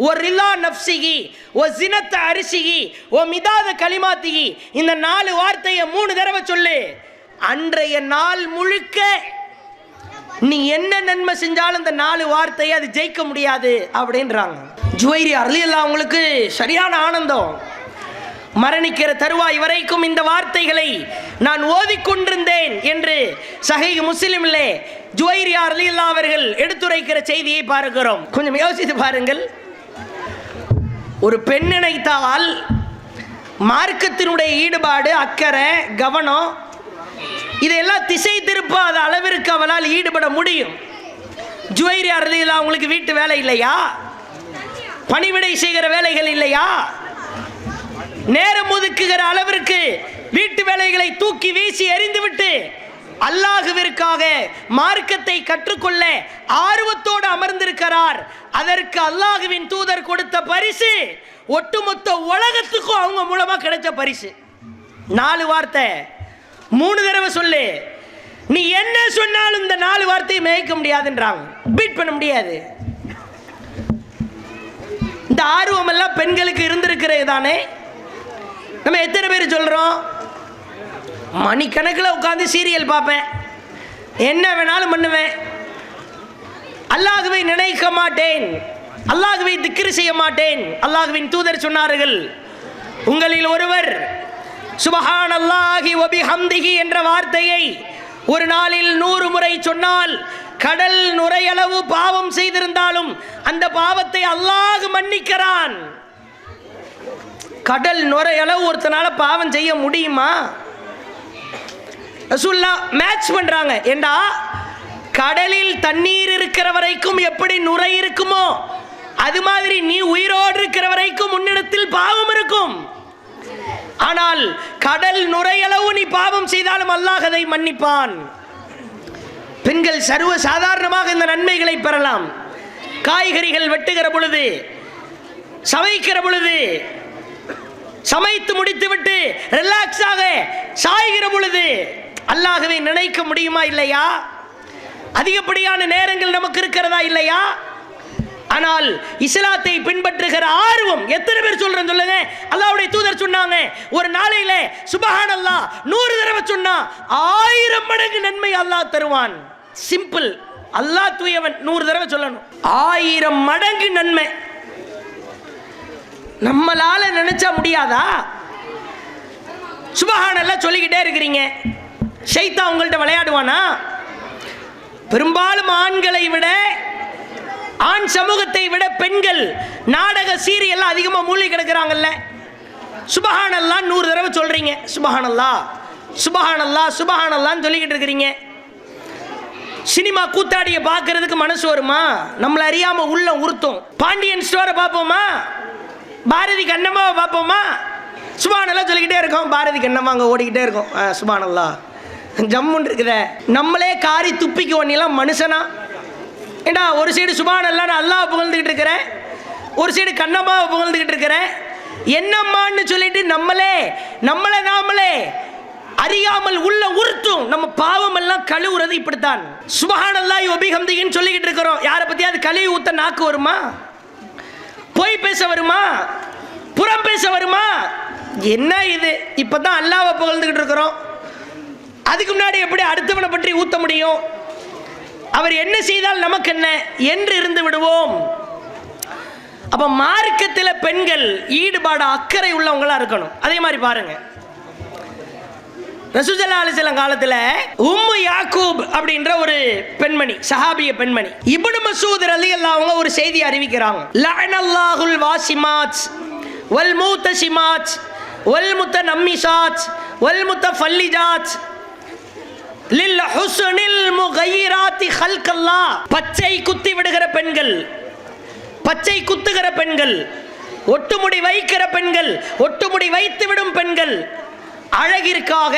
S1: ஒ ரிலா நஃப்ஸிஹி ஒ ஸினத் அர்ஷிஹி ஒ மிதாத கலிமாத்திஹி. இந்த 4 வார்த்தையை 3 தடவை சொல்லு. அன்றைய நாள் முழுக்க நீ என்ன நன்மை செஞ்சாலும் இந்த 4 வார்த்தையை அது ஜெயிக்க முடியாது அப்படின்றாங்க. ஜுவைரியா ரலியல்லாஹு அவங்களுக்கு சரியான ஆனந்தம். மரணிக்கிற தருவாய் வரைக்கும் இந்த வார்த்தைகளை நான் ஓதிக்கொண்டிருந்தேன் என்று சஹீஹ் முஸ்லிமிலே ஜுவைரியா ரலியல்லாஹு அவர்கள் எடுத்துரைக்கிற செய்தியை பார்க்கிறோம். கொஞ்சம் யோசித்து பாருங்கள். ஒரு பெண் நினைத்தால் மார்க்கத்தினுடைய ஈடுபாடு, அக்கறை, கவனம் இதையெல்லாம் திசை திருப்பாத அளவிற்கு அவளால் ஈடுபட முடியும். ஜுவைரியா ரலியல்லாஹு அவங்களுக்கு வீட்டு வேலை இல்லையா? பணிவிடை செய்கிற வேலைகள் இல்லையா? நேரம் ஒதுக்குகிற அளவிற்கு வீட்டு வேலைகளை தூக்கி வீசி எறிந்துவிட்டு அல்லாஹ்விற்காக மார்க்கத்தை கற்றுக்கொள்ள ஆர்வத்தோடு அமர்ந்திருக்கிறார். அதற்கு அல்லாஹ்வின் தூதர் கொடுத்த பரிசு ஒட்டுமொத்த உலகத்துக்கும் அவங்க மூலமா கிடைச்ச பரிசு. 4 வார்த்தை 3 தடவை சொல்லு, நீ என்ன சொன்னாலும் இந்த 4 வார்த்தையை மேய்க்க முடியாதுன்றாங்க, பீட் பண்ண முடியாது. இந்த ஆர்வம் எல்லாம் பெண்களுக்கு இருந்திருக்கிறது தானே. நம்ம எத்தனை பேர் சொல்றோம், மணிக்கணக்கில் உட்கார்ந்து சீரியல் பார்ப்பேன், என்ன வேணாலும் பண்ணுவேன், அல்லாஹ்வை நினைக்க மாட்டேன், அல்லாஹ்வை திக்ர் செய்ய மாட்டேன். அல்லாஹ்வின் தூதர் சொன்னார்கள், உங்களில் ஒருவர் சுப்ஹானல்லாஹி வ பிஹம்திஹி என்ற வார்த்தையை ஒரு நாளில் 100 முறை சொன்னால் கடல் நுரையளவு பாவம் செய்திருந்தாலும் அந்த பாவத்தை அல்லாஹ் மன்னிக்கிறான். கடல் நுரையளவு ஒருத்தனால பாவம் செய்ய முடியுமா? ரசூலுல்லாஹ் மேட்ச் பண்றாங்க. ஏண்டா கடலில் தண்ணீர் இருக்கிற வரைக்கும் எப்படி நுரை இருக்குமோ அது மாதிரி நீ உயிரோடு இருக்கிற வரைக்கும் உன்னிடத்தில் பாவம் இருக்கும். ஆனால் கடல் நுரையளவு நீ பாவம் செய்தாலும் அல்லாஹ் அதை மன்னிப்பான். பெண்கள் சர்வ சாதாரணமாக இந்த நன்மைகளை பெறலாம். காய்கறிகள் வெட்டுகிற பொழுது, சமைக்கிற பொழுது, சமைத்து முடித்துவிட்டு ரிலாக்ஸாக சாய்கிற பொழுது அல்லாஹ்வை நினைக்க முடியுமா இல்லையா? அதிகப்படியான நேரங்கள் நமக்கு இருக்கிறதா இல்லையா? ஆனால் இஸ்லாத்தை பின்பற்றுகிற ஆர்வம் எத்தனை பேர் சொல்றேன் சொல்லுங்க. அல்லாஹ்வுடைய தூதர் சொன்னாங்க, ஒரு நாளையில சுப்ஹானல்லாஹ் 100 தடவை சொன்னா 1000 மடங்கு நன்மை அல்லாஹ் தருவான். சிம்பிள். அல்லாஹ் தூயவன், 100 தடவை சொல்லணும், 1000 மடங்கு நன்மை. நம்மளால நினைச்சா முடியாதா? சுப்ஹானல்லாஹ் சொல்லிக்கிட்டே இருக்கிறீங்க, ஷைத்தான் உங்கள்ட்ட விளையாடுவானா? பெரும்பாலும் ஆண்களை விட, ஆண் சமூகத்தை விட பெண்கள் நாடக சீரியல் அதிகமா மூழ்கி கிடக்குறாங்கல்ல. சுப்ஹானல்லாஹ் 100 தடவை சொல்றீங்க, சுப்ஹானல்லாஹ் சுப்ஹானல்லாஹ் சுப்ஹானல்லாஹ்னு சொல்லிக்கிட்டு இருக்கிறீங்க. சினிமா கூத்தாடியை பார்க்கறதுக்கு மனசு வருமா? நம்மளை அறியாம உள்ள உறுத்தும். பாண்டியன் ஸ்டோரை பார்ப்போமா? பாரதி கண்ணம்மாவை பார்ப்போமா? சுப்ஹானல்லாஹ் சொல்லிக்கிட்டே இருக்கோம், பாரதி கண்ணம்மா அங்கே ஓடிக்கிட்டே இருக்கும், சுப்ஹானல்லாஹ் ஜம்முன்னு இருக்குதே. நம்மளே காரி துப்பிக்கு ஒன்னிலாம் மனுஷனா? ஏண்டா ஒரு சைடு சுப்ஹானல்லாஹ்னு அல்லாஹ் புகழ்ந்துக்கிட்டு இருக்கிறேன், ஒரு சைடு கண்ணம்மாவை புகழ்ந்துக்கிட்டு இருக்கிறேன். என்னம்மான்னு சொல்லிட்டு நம்மளை நாமளே அறியாமல் உள்ள உறுத்தும். நம்ம பாவம் எல்லாம் கழுவுறது இப்படித்தான். சுப்ஹானல்லாஹி வ பிஹம்திஹின்னு சொல்லிக்கிட்டு இருக்கிறோம். யாரை பத்தி அது கழுவி ஊத்த நாக்கு வருமா? பொய் பேச வருமா? புறம் பேச வருமா? என்ன இது? இப்பதான் அல்லாஹ்வை புகழ்ந்துக்கிட்டு இருக்கிறோம், அதுக்கு முன்னாடி எப்படி அடுத்தவனை பற்றி ஊத்த முடியும்? அவர் என்ன செய்தால் நமக்கு என்ன என்று இருந்து விடுவோம். அப்ப மார்க்கத்தில் பெண்கள் ஈடுபாடு அக்கறை உள்ளவங்களா இருக்கணும். அதே மாதிரி பாருங்க, ரசூல் ஸல்லல்லாஹு அலைஹி வஸல்லம் காலத்துல உம்மு யாக்கூப் அப்படின்ற ஒரு பெண்மணி, சஹாபிய பெண்மணி, இப்னு மஸ்ஊத் ரலியல்லாஹு அன்ஹு ஒரு செய்தி அறிவிக்கிறாங்க. லஅனல்லாஹுல் வாசிமாத் வல் மூதசிமாத் வல் முத்தனம்மிசாத் வல் முத்தஃபல்லிஜாத் லில் ஹுஸ்னில் முகையிராத்தி ஹல்கல்லாஹ். பச்சை குத்தி விடுகிற பெண்கள், பச்சை குத்துகிற பெண்கள், ஒட்டுமுடி வைக்கிற பெண்கள், ஒட்டுமுடி வைத்து விடும் பெண்கள், அழகிற்காக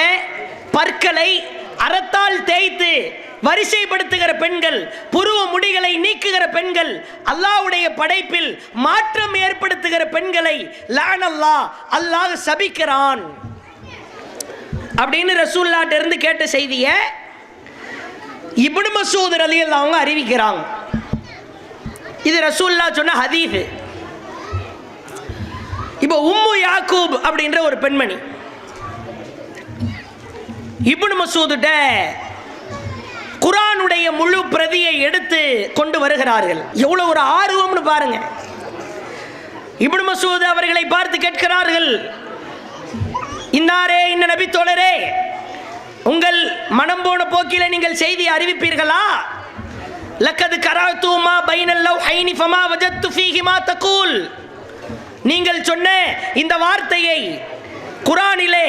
S1: பற்களை அறத்தால் தேய்த்து வரிசைப்படுத்துகிற பெண்கள், புருவ முடிகளை நீக்குகிற பெண்கள், அல்லாஹ்வுடைய படைப்பில் மாற்றம் ஏற்படுத்துகிற பெண்களை லஅனல்லாஹ், அல்லாஹ் சபிக்கிறான் அப்படின்னு ரசூலுல்லாஹ்ட்ட இருந்து கேட்ட செய்தியை இப்னு மஸ்ஊத் ரலியல்லாஹு அன்ஹு அறிவிக்கிறாங்க. இது ரசூலுல்லாஹ் சொன்ன ஹதீஸ். இப்போ உம்மு யாக்கூப் அப்படின்ற ஒரு பெண்மணி இப்னு மஸ்ஊத்ட்ட குர்ஆனுடைய முழு பிரதியை எடுத்து கொண்டு வருகிறார்கள். எவ்வளவு ஒரு ஆர்வம்னு பாருங்க. இப்னு மஸ்ஊத் அவர்களை பார்த்து கேட்கிறார்கள், இன்னாரே, இன்ன நபி தோழரே, உங்கள் மனம் போன போக்கிலே நீங்கள் செய்தி அறிவிப்பீர்களா? லக்கது கராத்து மா பைனல் லவ்ஹைனி ஃபமா வஜத்து ஃபீஹி மா தகூல். நீங்கள் சொன்ன இந்த வார்த்தையை குர்ஆனிலே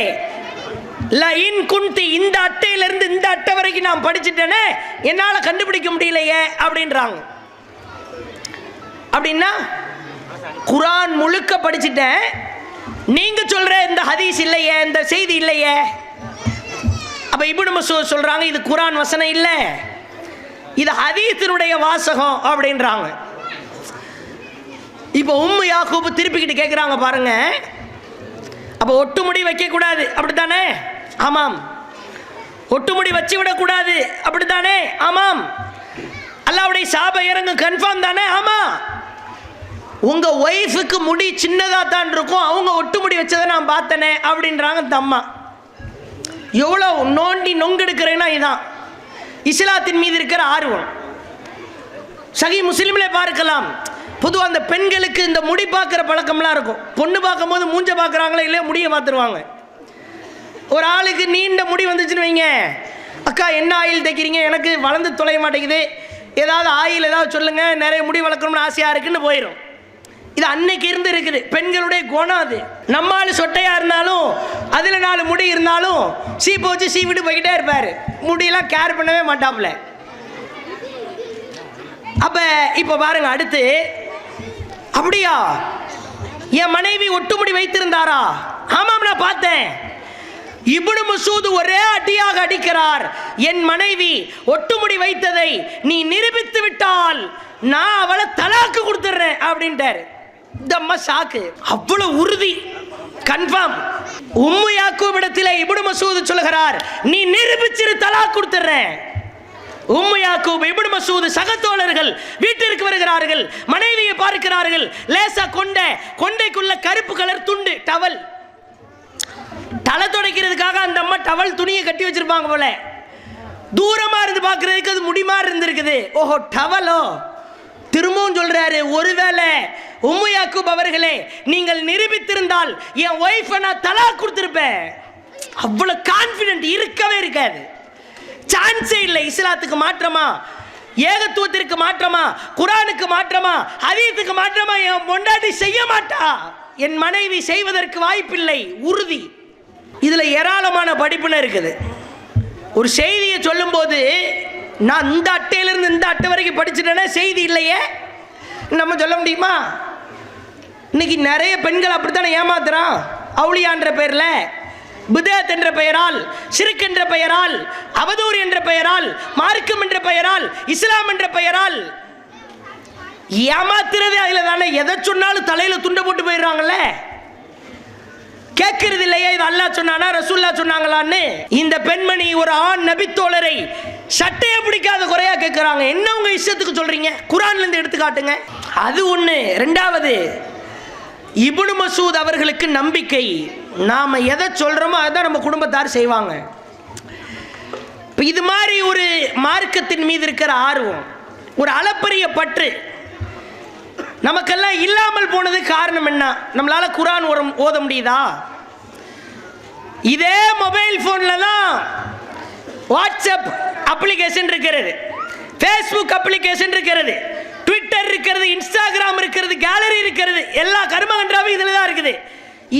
S1: லஇன் குன்தி, இந்த அட்டையிலிருந்து இந்த அட்டை வரைக்கும் நான் படிச்சுட்டேனே, என்னால் கண்டுபிடிக்க முடியலையே அப்படின்றாங்க. அப்படின்னா குரான் முழுக்க படிச்சுட்டேன், நீங்க சொல்ற இந்த ஹதீஸ் இல்லையே, இந்த செய்தி இல்லையே. அப்ப இப்னு மஸ்ஊத் சொல்றாங்க இது குரான் வசனம் இல்ல, இது ஹதீஸினுடைய வாசகம் அப்படின்றாங்க. இப்போ உம்மு யாக்கூப் திருப்பிக்கிட்டு கேட்குறாங்க பாருங்க, அப்போ ஒட்டுமுடி வைக்க கூடாது அப்படித்தானே? ஆமாம். ஒட்டுமுடி வச்சு விடக்கூடாது அப்படித்தானே? ஆமாம். அல்லாஹ்வுடைய சாப இறங்கு கன்ஃபார்ம் தானே? ஆமா. உங்க ஒய்ஃபுக்கு முடி சின்னதா தான் இருக்கும், அவங்க ஒட்டுமுடி வச்சதை நான் பார்த்தனே அப்படின்றாங்க தம்மா. எவ்வளோ நோண்டி நொங்கெடுக்கிறேன்னா இதுதான் இஸ்லாத்தின் மீது இருக்கிற ஆர்வம். சஹீஹ் முஸ்லிம்ல பார்க்கலாம், பொதுவாக அந்த பெண்களுக்கு இந்த முடி பார்க்குற பழக்கம்லாம் இருக்கும். பொண்ணு பார்க்கும் போது மூஞ்ச பார்க்குறாங்களோ இல்லையா, முடியை பார்த்துருவாங்க. ஒரு ஆளுக்கு நீண்ட முடி வந்துச்சுன்னு வைங்க, அக்கா என்ன ஆயில் தைக்கிறீங்க, எனக்கு வளர்ந்து தொலைய மாட்டேங்குது, ஏதாவது ஆயில் ஏதாவது சொல்லுங்க, நிறைய முடி வளர்க்கணும்னு ஆசையாக இருக்குன்னு போயிடும். இது அன்னைக்கு இருந்து இருக்குது, பெண்களுடைய குணம் அது. நம்மால் சொட்டையா இருந்தாலும் அதில் 4 முடி இருந்தாலும் சீப்பு வச்சு சீவிட்டு போய்கிட்டே இருப்பார், முடியெல்லாம் கேர் பண்ணவே மாட்டாப்புல. அப்ப இப்ப பாருங்க, அடுத்து அப்படியா என் மனைவி ஒட்டுமுடி வைத்திருந்தாரா? ஆமாம், நான் பார்த்தேன். இப்னு மஸ்ஊத் ஒரே அடியாக அடிக்கிறார், என் மனைவி ஒட்டுமுடி வைத்ததை நீ நிரூபித்து விட்டால் நான் அவளை தலாக்கு கொடுத்துறேன் அப்படின்ட்டாரு. தம்மா ஷாக்கு, அவ்வளவு உறுதி, கன்ஃபார்ம். உம்மு யாக்கூப் இடத்திலே இப்னு மஸ்ஊத் சொல்கிறார், நீ நிரூபிச்சிரு, தலாக் கொடுத்துறேன். உம்மு யாக்கூப், இப்னு மஸ்ஊத் சகத்தோழர்கள் வீட்டிற்கு வருகிறார்கள், மனைவியை பார்க்கிறார்கள். லேசா கொண்டைக்குள்ள கருப்பு கலர் துண்டு டவல், தலை துடைக்கிறதுக்காக அந்த அம்மா டவல் துணியை கட்டி வச்சிருப்பாங்க போல. தூரமா இருந்து பார்க்கறதுக்கு அது முடி மாதிரி இருந்திருக்குது. ஓஹோ, டவலோ. திரும்பவும் சொல்றாரு, ஒருவேளை உம்மு யாக்கூப் அவர்களே நீங்கள் நிரூபித்திருந்தால் என் ஒய்ஃபை நான் தலாக் கொடுத்திருப்பேன். அவ்வளவு கான்ஃபிடென்ட் இருக்கவே இருக்காது, சான்ஸே இல்லை. இஸ்லாத்துக்கு மாற்றமா, ஏகத்துவத்திற்கு மாற்றமா, குரானுக்கு மாற்றமா, ஹதீஸுக்கு மாற்றமா என் பொண்டாட்டி செய்ய மாட்டா, என் மனைவி செய்வதற்கு வாய்ப்பில்லை, உறுதி. இதுல ஏராளமான படிப்புன்னு இருக்குது. ஒரு செய்தியை சொல்லும் போது நான் இந்த அட்டையிலிருந்து இந்த அட்டை வரைக்கும் படிச்சுட்டேன்னா செய்தி இல்லையே நம்ம சொல்ல முடியுமா? இன்னைக்கு நிறைய பெண்கள் அப்படித்தானே ஏமாத்துறான். அவுலியான்ற பேர்ல, பிதஅத் என்ற பெயரால், ஷிர்க் என்ற பெயரால், அவதூறு என்ற பெயரால், மார்க்கம் என்ற பெயரால், இஸ்லாம் என்ற பெயரால் ஏமாத்துறது அதுல தானே. எதை சொன்னாலும் தலையில துண்டை போட்டு போயிடுறாங்கல்ல. கேட்கறது இல்லையே, இது அல்லாஹ் சொன்னானா ரசூல்லா சொன்னாங்களான்னு. இந்த பெண்மணி ஒரு ஆண் நபித்தோழரை சட்டையை பிடிக்காத குறையா கேட்கிறாங்க. என்ன உங்க இஷ்டத்துக்கு சொல்றீங்க, குரான்ல இருந்து எடுத்து காட்டுங்க. அது ஒண்ணு. ரெண்டாவது, இப்னு மஸ்ஊத் அவர்களுக்கு நம்பிக்கை, நாம எதை சொல்றோமோ அதான் நம்ம குடும்பத்தார் செய்வாங்க. இது மாதிரி ஒரு மார்க்கத்தின் மீது இருக்கிற ஆர்வம், ஒரு அளப்பரிய பற்று நமக்கெல்லாம் இல்லாமல் போனது காரணம் என்ன? நம்மளால குரான் ஓத முடியுதா? இதே மொபைல் போன்ல தான் வாட்ஸ்அப் அப்ளிகேஷன் இருக்கிறது, ஃபேஸ்புக் அப்ளிகேஷன் இருக்கிறது, ட்விட்டர் இருக்கிறது, இன்ஸ்டாகிராம் இருக்கிறது, கேலரி இருக்கிறது, எல்லா கர்மகன்றாவும் இதுல தான் இருக்குது.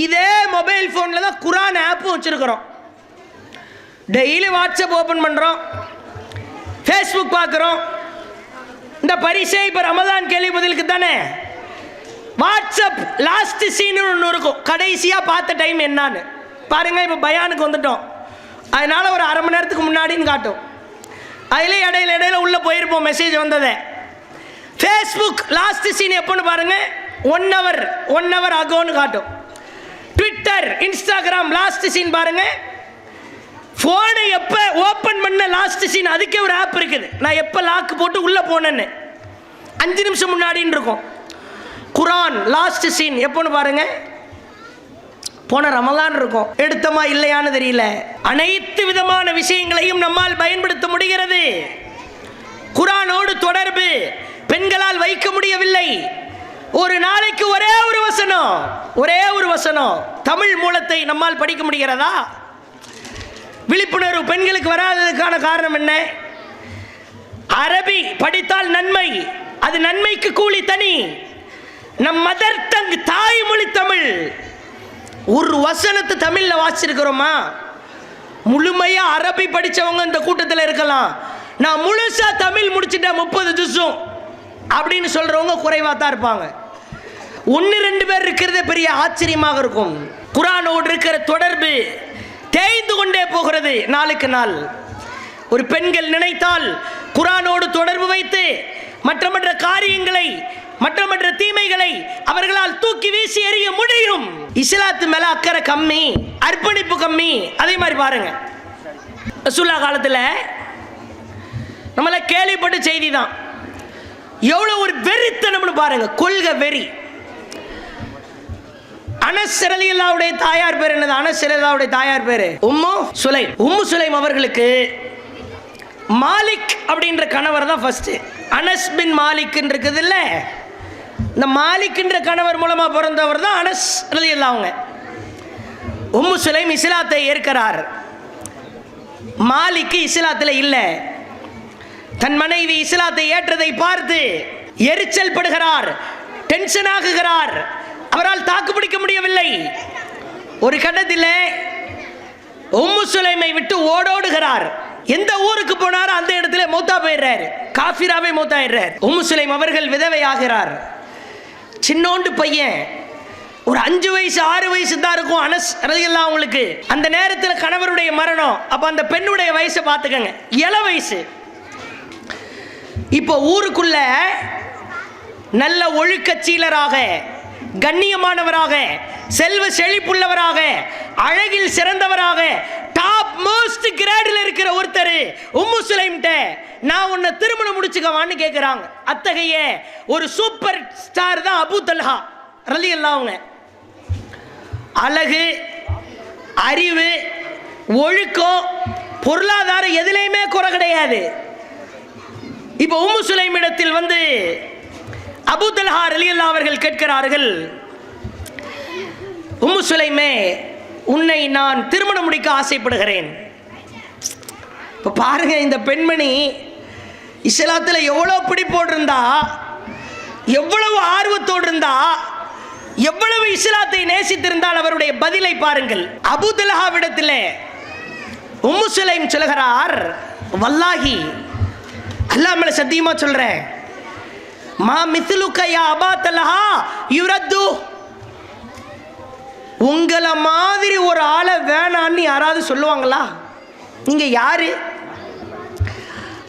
S1: இதே மொபைல் போன்ல தான் குரான் ஆப்பும் வச்சிருக்கிறோம். டெய்லி வாட்ஸ்அப் ஓபன் பண்றோம், ஃபேஸ்புக் பார்க்கிறோம். இந்த பரிசை இப்ப ரமதான் கேள்வி பதிலுக்கு தானே வாட்ஸ்அப் லாஸ்ட் சீன் ஒன்று இருக்கும், கடைசியா பார்த்த டைம் என்னன்னு பாருங்க. இப்ப பயானுக்கு வந்துட்டோம், அதனால ஒரு அரை மணி நேரத்துக்கு முன்னாடின்னு காட்டும். அதுல இடையில உள்ள போயிருப்போம் மெசேஜ் வந்ததை. ஃபேஸ்புக் லாஸ்ட் சீன் எப்போன்னு பாருங்க, 1 hour அகோன்னு காட்டும். ட்விட்டர், இன்ஸ்டாகிராம் லாஸ்ட் சீன் பாருங்க. போனை எப்ப ஓபன் பண்ண லாஸ்ட் சீன், அதுக்கே ஒரு ஆப் இருக்குது. நான் எப்ப லாக் போட்டு உள்ள போனேன்னு 5 நிமிஷம் முன்னாடின்னு இருக்கும். குரான் லாஸ்ட் சீன் எப்போன்னு பாருங்க, போன ரமலான் இருக்கும். எடுத்தமா இல்லையான்னு தெரியல. அனைத்து விதமான விஷயங்களையும் நம்மால் பயன்படுத்த முடிகிறது. குரானோடு தொடர்பு பெண்களால் வைக்க முடியவில்லை. ஒரு நாளைக்கு ஒரே ஒரு வசனம் தமிழ் மூலத்தை நம்மால் படிக்க முடிகிறதா? விழிப்புணர்வு பெண்களுக்கு வராததுக்கான காரணம் என்ன? அரபி படித்தால் நன்மை, அது நன்மைக்கு கூலி தனி. நம் மதர் டங், தாய்மொழி தமிழ், ஒரு வசனத்தை தமிழ்ல வாசிச்சிருக்கிறோமா? முழுமையா அரபி படிச்சவங்க இந்த கூட்டத்தில் இருக்கலாம். நான் முழுசா தமிழ் முடிச்சிட்டேன் 30 ஜுஸும் அப்படின்னு சொல்றவங்க குறைவா தான் இருப்பாங்க. ஒன்று ரெண்டு பேர் இருக்கிறது பெரிய ஆச்சரியமாக இருக்கும். குர்ஆனோடு இருக்கிற தொடர்பு தேய்ந்து கொண்டே போகிறது நாளுக்கு நாள். ஒரு பெண்கள் நினைத்தால் குர்ஆனோடு தொடர்பு வைத்து மற்ற காரியங்களை மற்ற தீமைகளை அவர்களால் தூக்கி வீசி எறிய முடியும். இஸ்லாத்து மேல அக்கறை கம்மி, அர்ப்பணிப்பு கம்மி. அதே மாதிரி பாருங்க, ரசூலுல்லாஹ் காலத்தில் நம்மள கேள்விப்பட்ட செய்தி தான். எவ்வளவு ஒரு வெறித்தனம்னு பாருங்க, கொள்கை வெறி. அனஸ் ரலியல்லாஹுடைய தாயார் பேர் என்னது? அனஸ் ரலியல்லாஹுடைய தாயார் பேரு உம்மு சுலைம். உம்மு சுலைம் அவர்களுக்கு மாலிக் அப்படின்ற கணவர் தான் ஃபர்ஸ்ட். அனஸ் பின் மாலிக் இருக்குது இல்ல, இந்த மாலிக் என்ற கணவர் மூலமா பிறந்தவர் தான் அனஸ் ரலியல்லாஹு. உம்மு சுலைம் இஸ்லாத்தை ஏற்கிறார். மாலிக் இஸ்லாத்தில் இல்லை. தன் மனைவி இஸ்லாத்தை ஏற்றதை பார்த்து எரிச்சல் படுகிறார், டென்ஷன் ஆகுகிறார். அவரால் தாக்கு பிடிக்க முடியவில்லை. ஒரு கட்டத்தில் உம்மு சுலைமை விட்டு ஓடோடுகிறார். எந்த ஊருக்கு போனாரோ அந்த இடத்துல மௌத்தா போயிடுறார், காஃபிராவே மௌத்தாயிடுறார். உம்மு சுலைம் அவர்கள் விதவை ஆகிறார். சின்னோண்டு பையன், ஒரு 5 வயசு 6 வயசு தான் இருக்கும் அனஸ் ரலியல்லாஹு அவங்களுக்கு. அந்த நேரத்தில் கணவருடைய மரணம். அப்ப அந்த பெண்ணுடைய வயசை பார்த்துக்கங்க, இள வயசு. இப்போ ஊருக்குள்ள நல்ல ஒழுக்கச்சீலராக, கண்ணியமானவராக, செல்வ செழிப்புள்ளவராக, அழகில் சிறந்தவராக, டாப் மோஸ்ட் கிரேடில் இருக்கிற ஒருத்தர் உம்மு சுலைம்ட்ட நான் உன்னை திருமணம் முடிச்சுக்கவான்னு கேட்கிறாங்க. அத்தகைய ஒரு சூப்பர் ஸ்டார் தான் அபூ தல்ஹா ரலியல்லாஹு. அழகு, அறிவு, ஒழுக்கம், பொருளாதாரம் எதிலையுமே குறை கிடையாது. இப்போ உம்மு சுலைம் இடத்தில் வந்து அபூ தல்ஹா ரலியல்லாஹு அவர்கள் கேட்கிறார்கள், உம்மு சுலைமே, உன்னை நான் திருமணம் முடிக்க ஆசைப்படுகிறேன். இப்போ பாருங்க, இந்த பெண்மணி இஸ்லாத்தில் எவ்வளோ பிடிப்போடு இருந்தா, எவ்வளவு ஆர்வத்தோடு இருந்தா, எவ்வளவு இஸ்லாத்தை நேசித்திருந்தால் அவருடைய பதிலை பாருங்கள். அபூ தல்ஹாவிடத்தில் உம்மு சுலைம் சொல்கிறார், வல்லாஹி அல்லாஹ் மேல சத்தியமா சொல்றேன், மா மித்லுக யா அபா தல்ஹா யுரத்து, உங்களை மாதிரி ஒரு ஆளை வேணான்னு யாராவது சொல்லுவாங்களா? நீங்க யாரு?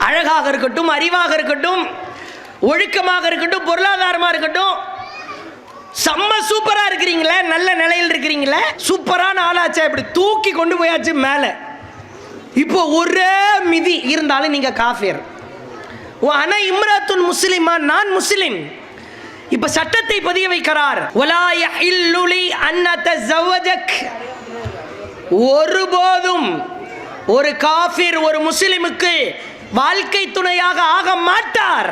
S1: அழகாக இருக்கட்டும், அறிவாக இருக்கட்டும், ஒழுக்கமாக இருக்கட்டும், பொருளாதாரமாக இருக்கட்டும், செம்ம சூப்பரா இருக்கிறீங்களே, நல்ல நிலையில் இருக்கிறீங்களே, சூப்பரான ஆளாச்சா, இப்படி தூக்கி கொண்டு போயாச்சு மேலே. இப்போ ஒரே மிதி இருந்தாலும் நீங்க காஃபிர். ஆனா இம்ராத்துன் முஸ்லிமா, நான் முஸ்லிம். இப்ப சட்டத்தை பதிய வைக்கிறார். வலா யஹில்லு லி அன் அத்தஸவஜக், ஒருபோதும் ஒரு காஃபிர் ஒரு முஸ்லிமுக்கு வாழ்க்கை துணையாக ஆக மாட்டார்.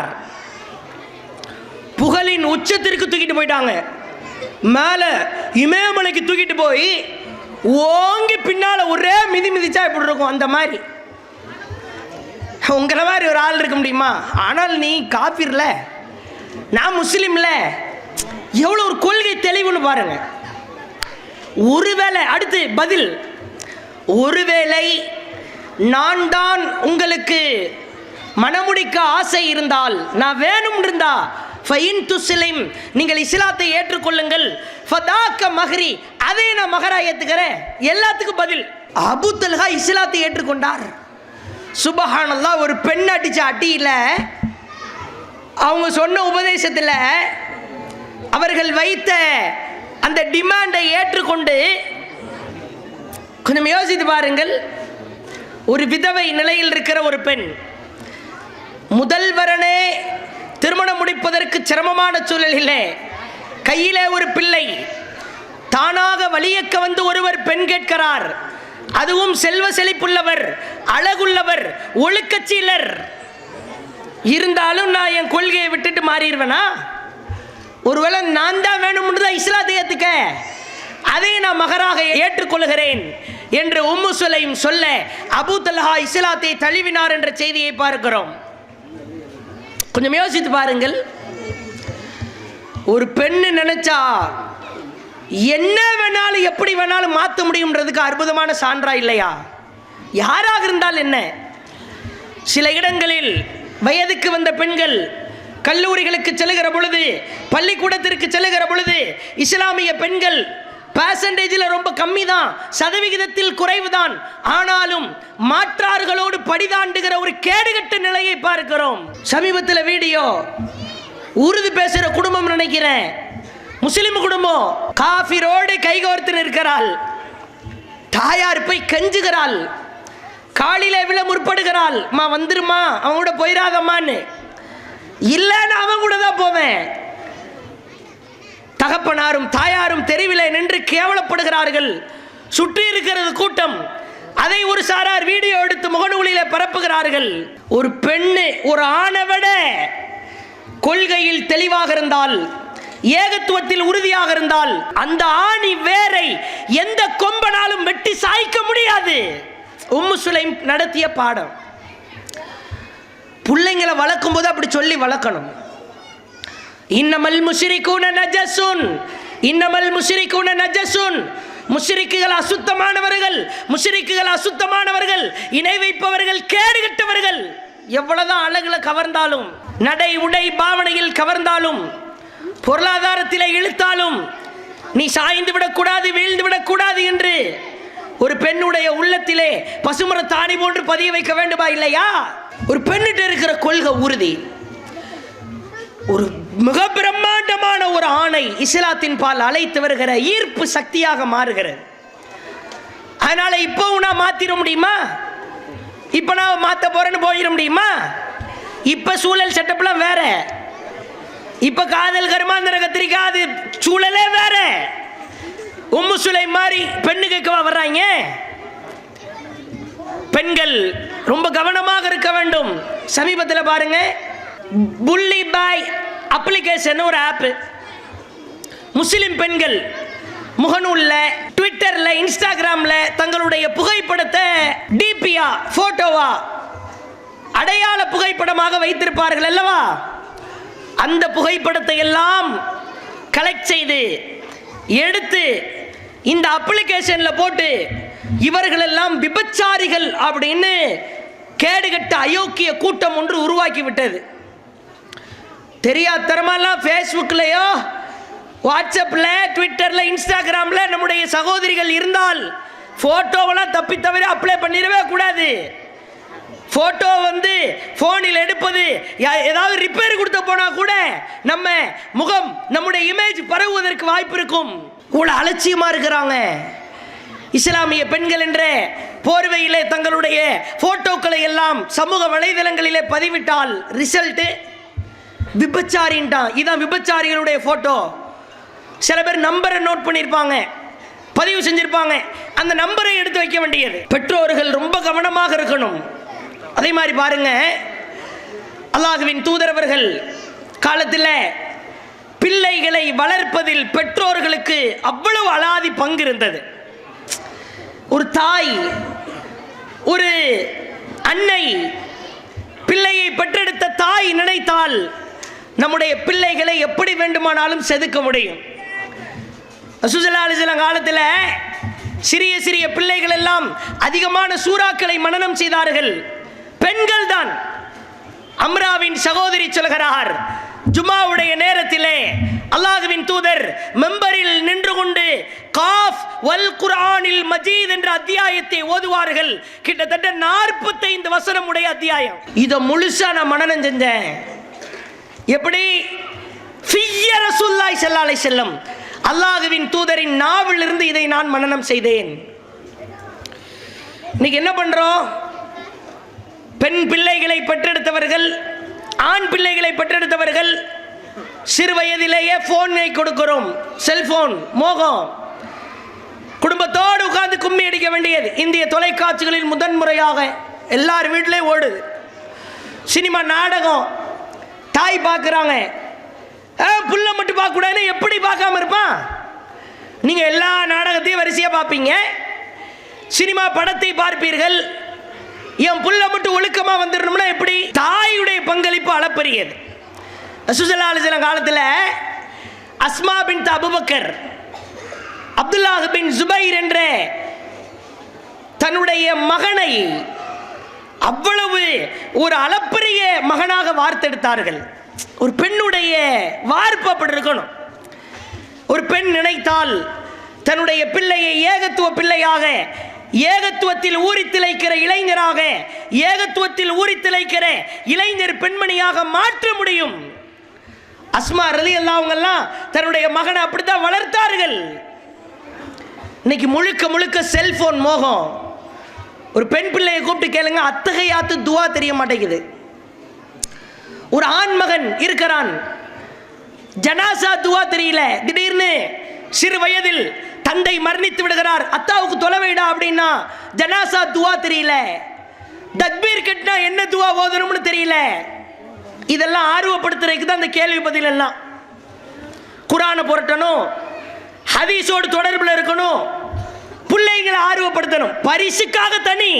S1: புகழின் உச்சத்திற்கு தூக்கிட்டு போயிட்டாங்க. மேல இமயமலைக்கு தூக்கிட்டு போய் ஓங்கி பின்னால ஒரே மிதி மிதிச்சா இப்படி இருக்கும். அந்த மாதிரி உங்களை மாதிரி ஒரு ஆள் இருக்க முடியுமா? ஆனால் நீ காஃபிர்ல, நான் முஸ்லிம்ல. எவ்வளவு ஒரு கொள்கை தெளிவுன்னு பாருங்க. ஒருவேளை அடுத்து பதில், ஒருவேளை நான் தான் உங்களுக்கு மனமுடிக்க ஆசை இருந்தால், நான் வேணும் இருந்தா ஃபைன் துஸ்லிம், நீங்கள் இஸ்லாத்தை ஏற்றுக்கொள்ளுங்கள், ஃபதாக்க மஹ்ரி, அதை நான் மஹரா ஏத்துக்கிறேன். எல்லாத்துக்கும் பதில். அபூ தல்ஹா இஸ்லாத்தை ஏற்றுக்கொண்டார். சுபஹானல்லாஹ். ஒரு பெண் அடிச்ச அடியில, அவங்க சொன்ன உபதேசத்தில், அவர்கள் வைத்த அந்த டிமாண்டை ஏற்றுக்கொண்டு, கொஞ்சம் யோசித்து பாருங்கள். ஒரு விதவை நிலையில் இருக்கிற ஒரு பெண், முதல்வரனே திருமணம் முடிப்பதற்கு சிரமமான சூழலிலே, கையிலே ஒரு பிள்ளை, தானாக வலியக்க வந்து ஒருவர் பெண் கேட்கிறார். அதுவும் செல்வ செழிப்புள்ளவர், அழகுள்ளவர், ஒழுக்கச்சீலர். இருந்தாலும் நான் என் கொள்கையை விட்டுட்டு மாறிடுவேனா? ஒருவேளை நான் தான் வேணும்னு தான் இஸ்லாத்தை ஏத்துக்க, அதை நான் மகராக ஏற்றுக்கொள்கிறேன் என்று உம்மு சுலைம் சொல்ல, அபூ தல்ஹா இஸ்லாத்தை தழுவினார் என்ற செய்தியை பார்க்கிறோம். கொஞ்சம் யோசித்து பாருங்கள். ஒரு பெண்ணு நினைச்சா என்ன வேணாலும் எப்படி வேணாலும் மாற்ற முடியும்ன்றதுக்கு அற்புதமான சான்றா இல்லையா? யாராக இருந்தால் என்ன? சில இடங்களில் வயதுக்கு வந்த பெண்கள் கல்லூரிகளுக்கு செல்லுகிற பொழுது, பள்ளிக்கூடத்திற்கு செல்லுகிற பொழுது இஸ்லாமிய பெண்கள் பெர்சன்டேஜில் ரொம்ப கம்மி தான், சதவிகிதத்தில் குறைவுதான். ஆனாலும் மாற்றார்களோடு படிதாண்டுகிற ஒரு கேடுகட்ட நிலையை பார்க்கிறோம். சமீபத்தில் வீடியோ, உருது பேசுகிற குடும்பம் நினைக்கிறேன், முஸ்லிம் குடும்பம், காஃபிரோடு கைகோர்த்து நிற்கிறாள். தாயார் போய் கெஞ்சுகிறாள், காலிலே விழ முற்படுகிறாள், மா வந்துருமா, அவன் கூட போயிடாதம்மான்னு. இல்லைன்னு அவன் கூட தான் போவேன். தகப்பனாரும் தாயாரும் தெருவிலே நின்று கேவலப்படுகிறார்கள். சுற்றி இருக்கிறது கூட்டம். அதை ஒரு சாரார் வீடியோ எடுத்து முகநூலிலே பரப்புகிறார்கள். ஒரு பெண்ணு ஒரு ஆணை விட கொள்கையில் தெளிவாக இருந்தால், ஏகத்துவத்தில் உறுதியாக இருந்தால், அந்த ஆணி வேரை எந்த கொம்பனாலும் வெட்டி சாய்க்க முடியாது. உம்மு சுலைம் நடத்திய பாடம். பிள்ளைங்களை வளர்க்கும் போது அப்படி சொல்லி வளர்க்கணும். இன்னமல் முஷ்ரிகூன நஜஸுன், இன்னமல் முஷ்ரிகூன நஜஸுன். முஷ்ரிக்குகள் அசுத்தமானவர்கள், முஷ்ரிக்குகள் அசுத்தமானவர்கள், இணை வைப்பவர்கள் கேடுகட்டவர்கள். எவ்வளவுதான் அழகுல கவர்ந்தாலும், நடை உடை பாவனையில் கவர்ந்தாலும், பொருளாதாரத்திலே இழுத்தாலும், நீ சாய்ந்து விடக்கூடாது, வீழ்ந்து விடக்கூடாது என்று ஒரு பெண்ணுடைய உள்ளத்திலே பசுமர தாணி போன்று பதிய வைக்க வேண்டுமா இல்லையா? ஒரு பெண்ணிட்ட இருக்கிற கொள்கை உறுதி. ஒரு மிக பிரம்மாண்டமான ஒரு ஆணை இஸ்லாத்தின் பால் அழைத்து வருகிற ஈர்ப்பு சக்தியாக மாறுகிறது. அதனால இப்போ நான் மாத்திர முடியுமா? இப்ப நான் மாத்த போறேன்னு போயிட முடியுமா? இப்ப சூழல் செட்டப்லாம் வேற. இப்ப காதல் கருமாந்திர கத்திரிக்காய் அது சூழலே வேற. உம்மு சுலைம் மாதிரி பெண்ணு கேட்கவா வர்றாங்க? பெண்கள் ரொம்ப கவனமாக இருக்க வேண்டும். சமீபத்தில் பாருங்க, புள்ளி பாய் அப்ளிகேஷன் ஒரு ஆப். முஸ்லிம் பெண்கள் முகநூல்ல, ட்விட்டர்ல, இன்ஸ்டாகிராம்ல தங்களுடைய புகைப்படத்தை டிபியா போட்டோவா அடையாள புகைப்படமாக வைத்திருப்பார்கள் அல்லவா? அந்த புகைப்படத்தை எல்லாம் கலெக்ட் செய்து எடுத்து இந்த அப்ளிகேஷன்ல போட்டு இவர்கள் எல்லாம் விபச்சாரிகள் அப்படின்னு கேடுகட்ட அயோக்கிய கூட்டம் ஒன்று உருவாக்கி விட்டது. தெரியாதரமெல்லாம் ஃபேஸ்புக்லயோ, வாட்ஸ்அப்ல, ட்விட்டர்ல, இன்ஸ்டாகிராம்ல நம்முடைய சகோதரிகள் இருந்தால் போட்டோவெல்லாம் தப்பி தவிர அப்ளை பண்ணிடவே கூடாது. போட்டோ வந்து போனில் எடுப்பது, ஏதாவது ரிப்பேர் கொடுத்த போனா கூட நம்ம முகம், நம்முடைய இமேஜ் பரவுவதற்கு வாய்ப்பு இருக்கும். கூட அலட்சியமா இருக்கிறாங்க. இஸ்லாமிய பெண்கள் என்ற போர்வையிலே தங்களுடைய போட்டோக்களை எல்லாம் சமூக வலைதளங்களிலே பதிவிட்டால் ரிசல்ட் விபச்சாரின்ட்டான். இதான் விபச்சாரிகளுடைய போட்டோ. சில பேர் நம்பரை நோட் பண்ணியிருப்பாங்க, பதிவு செஞ்சிருப்பாங்க. அந்த நம்பரை எடுத்து வைக்க வேண்டியது. பெற்றோர்கள் ரொம்ப கவனமாக இருக்கணும். அதே மாதிரி பாருங்க, அல்லாஹ்வின் தூதரவர்கள் காலத்தில் பிள்ளைகளை வளர்ப்பதில் பெற்றோர்களுக்கு அவ்வளவு அலாதி பங்கு இருந்தது. ஒரு தாய், ஒரு அன்னை, பிள்ளையை பெற்றெடுத்த தாய் நினைத்தால் நம்முடைய பிள்ளைகளை எப்படி வேண்டுமானாலும் செதுக்க முடியும். ரசூலுல்லாஹி அலைஹி வஸல்லம் காலத்தில் சிறிய சிறிய பிள்ளைகள் எல்லாம் அதிகமான சூறாக்களை மனனம் செய்தார்கள். பெண்கள் தான். அம்ராவின் சகோதரி சொல்கிறார், ஜுமாவுடைய நேரத்திலே அல்லாஹ்வின் தூதர் மெம்பரில் நின்று கொண்டு காஃப் வல் குர்ஆனில் மஜீத் என்ற அத்தியாயத்தை ஓதுவார்கள். கிட்டத்தட்ட 45 வசனம் உடைய அத்தியாயம். இதை முழுசா நான் மனனம் செஞ்சேன். எப்படி? ஃபிய்ய ரசூலுல்லாஹி ஸல்லல்லாஹு அலைஹி வஸல்லம், அல்லாஹ்வின் தூதரின் நாவில் இருந்து இதை நான் மனனம் செய்தேன். இன்னைக்கு என்ன பண்றோம்? பெண் பிள்ளைகளை பெற்றெடுத்தவர்கள், ஆண் பிள்ளைகளை பெற்றெடுத்தவர்கள் சிறு வயதிலேயே போனை கொடுக்கிறோம். செல்போன் மோகம். குடும்பத்தோடு உட்கார்ந்து கும்மி அடிக்க வேண்டியது. இந்திய தொலைக்காட்சிகளில் முதன்முறையாக எல்லார் வீட்டிலையும் ஓடுது. சினிமா, நாடகம். தாய் பார்க்குறாங்க, புள்ள மட்டும் பார்க்க கூடாதுன்னு எப்படி பார்க்காம இருப்பான்? நீங்க எல்லா நாடகத்தையும் வரிசையா பார்ப்பீங்க, சினிமா படத்தை பார்ப்பீர்கள். என் புள்ள மட்டும் ஒழுக்கமா வந்துடணும்னா எப்படி? தாயுடைய பங்களிப்பு அளப்பரியது. ரசூலுல்லாஹி அலைஹி வஸல்லம் காலத்தில் அஸ்மா பின்த் அபூபக்கர், அப்துல்லாஹ் பின் ஜுபைர் என்ற தன்னுடைய மகனை அவ்வளவு ஒரு அளப்பரிய மகனாக வார்த்தெடுத்தார்கள். ஒரு பெண்ணுடைய வார்ப்பு அப்படி இருக்கணும். ஒரு பெண் நினைத்தால் தன்னுடைய பிள்ளையை ஏகத்துவ பிள்ளையாக, ஏகத்துவத்தில் ஊறித்திளைக்கிற இளைஞராக, ஏகத்துவத்தில் ஊறித்திளைக்கிற இளைஞர் பெண்மணியாக மாற்ற முடியும். அஸ்மா ரலியல்லாஹு அவங்கெல்லாம் தன்னுடைய மகனை அப்படித்தான் வளர்த்தார்கள். இன்னைக்கு முழுக்க முழுக்க செல்போன் மோகம். ஒரு பெண் பிள்ளையை கூப்பிட்டு கேளுங்க, அத்தகையாத்து துவா தெரிய மாட்டேங்குது. ஒரு ஆண் மகன் இருக்கிறான், ஜனாசா துவா தெரியல. திடீர்னு சிறு வயதில் தந்தை மரணித்து விடுகிறார், அத்தாவுக்கு தொலைவைடா அப்படின்னா ஜனாசா துவா தெரியல. தக்பீர் கட்டினா என்ன துவா ஓதணும்னு தெரியல. இதெல்லாம் ஆர்வப்படுத்துறதுக்கு தான் அந்த கேள்வி பதில் எல்லாம். குர்ஆனை புரட்டணும், ஹதீஸோடு தொடர்பில் இருக்கணும், பிள்ளைகளை ஆர்வப்படுத்தணும். பரிசுக்காக தனி,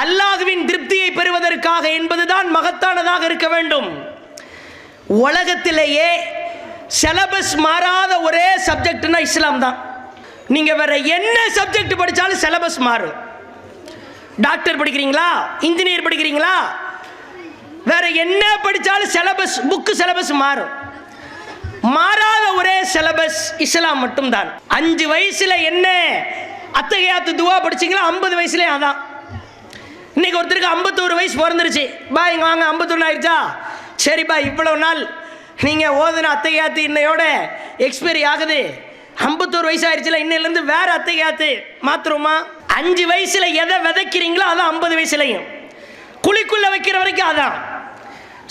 S1: அல்லாஹ்வின் திருப்தியை பெறுவதற்காக என்பதுதான் மகத்தானதாக இருக்க வேண்டும். உலகத்திலேயே சிலபஸ் மாறாத ஒரே சப்ஜெக்ட்னா இஸ்லாம் தான். நீங்க வேற என்ன சப்ஜெக்ட் படிச்சாலும் சிலபஸ் மாறும். டாக்டர் படிக்கிறீங்களா, இன்ஜினியர் படிக்கிறீங்களா, வேற என்ன படிச்சாலும் சிலபஸ், புக்கு சிலபஸ் மாறும். மாறாத ஒரே சிலபஸ் இஸ்லாம் மட்டும்தான். 5 வயசுல என்ன அத்தகையாத்து துவா படிச்சீங்களா, 50 வயசுலேயே அதான். இன்னைக்கு ஒருத்தருக்கு 51 வயசு பிறந்துருச்சு, பா இங்க வாங்க 51 ஆயிடுச்சா, சரிப்பா இவ்வளவு நாள் நீங்க ஓதுன அத்தகையாத்து இன்னையோட எக்ஸ்பைரி ஆகுது, 51 வயசு ஆயிடுச்சுல, இன்னையிலேருந்து வேற அத்தகையாத்து மாத்துறோமா. 5 வயசுல எதை விதைக்கிறீங்களோ அதான் 50 வயசுலையும், குழிக்குள்ள வைக்கிற வரைக்கும் அதான்.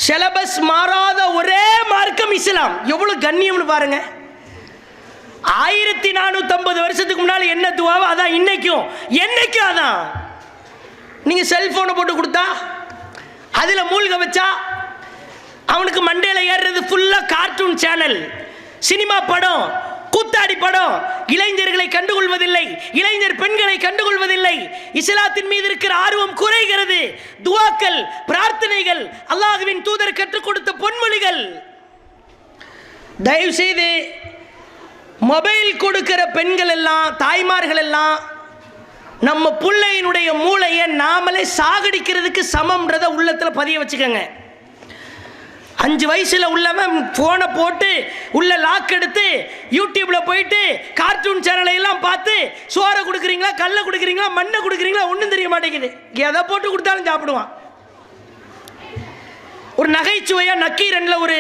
S1: சிலபஸ் மாறாத ஒரே மார்க்கம் இஸ்லாம். எவ்வளவு கண்ணியம்னு பாருங்க. 1450 வருஷத்துக்கு முன்னால என்ன துவாவோ அதான் இன்னைக்கும், என்னைக்கும் அதான். நீங்க செல்போனை போட்டு கொடுத்தா, அதுல மூழ்க வச்சா, அவனுக்கு மண்டையில ஏறுறது ஃபுல்லா கார்ட்டூன் சேனல், சினிமா படம், கூத்தாடி படம். இளைஞர்களை கண்டுகொள்வதில்லை, இளைஞர் பெண்களை கண்டுகொள்வதில்லை. இஸ்லாத்தின் மீது இருக்கிற ஆர்வம் குறைகிறது. துவாக்கள், பிரார்த்தனைகள், அல்லாஹ்வின் தூதர் கற்றுக் கொடுத்த பொன்மொழிகள். தயவு செய்து மொபைல் கொடுக்கிற பெண்கள் எல்லாம், தாய்மார்கள் எல்லாம், நம்ம பிள்ளையினுடைய மூளையை நாமளே சாகடிக்கிறதுக்கு சமம்ன்றத உள்ளத்துல பதிய வச்சுக்கோங்க. 5 வயசுல உள்ளவன் போனை போட்டு உள்ள லாக் எடுத்து யூடியூப்ல போயிட்டு கார்ட்டூன் சேனலை எல்லாம் பார்த்து, சோறை கொடுக்குறீங்களா, கல்லை கொடுக்குறீங்களா, மண்ணை கொடுக்குறீங்களா ஒன்றும் தெரிய மாட்டேங்குது. எதை போட்டு கொடுத்தாலும் சாப்பிடுவான். ஒரு நகைச்சுவையா நக்கீரன்ல ஒரு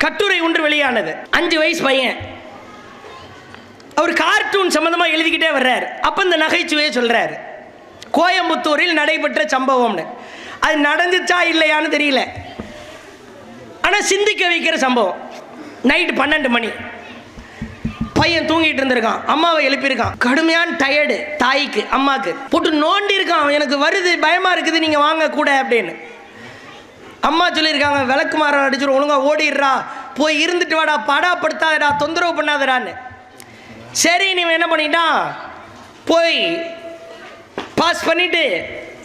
S1: கட்டுரை ஒன்று வெளியானது. 5 வயசு பையன், அவர் கார்ட்டூன் சம்பந்தமா எழுதிக்கிட்டே வர்றாரு. அப்ப இந்த நகைச்சுவையை சொல்றாரு. கோயம்புத்தூரில் நடைபெற்ற சம்பவம்னு. அது நடந்துச்சா இல்லையான்னு தெரியல, ஆனால் சிந்திக்க வைக்கிற சம்பவம். நைட்டு 12 மணி, பையன் தூங்கிட்டு இருந்திருக்கான், அம்மாவை எழுப்பியிருக்கான். கடுமையான டயர்டு தாய்க்கு, அம்மாக்கு. போட்டு நோண்டி இருக்கான், எனக்கு வருது, பயமா இருக்குது, நீங்க வாங்க கூட அப்படின்னு. அம்மா சொல்லியிருக்காங்க, விளக்கு மாற அடிச்சிடும், ஒழுங்கா ஓடிடுறா, போய் இருந்துட்டு வாடா, படாப்படுத்தாதடா, தொந்தரவு பண்ணாதடான்னு. சரி, நீ என்ன பண்ணிட்டான், போய் பாஸ் பண்ணிட்டு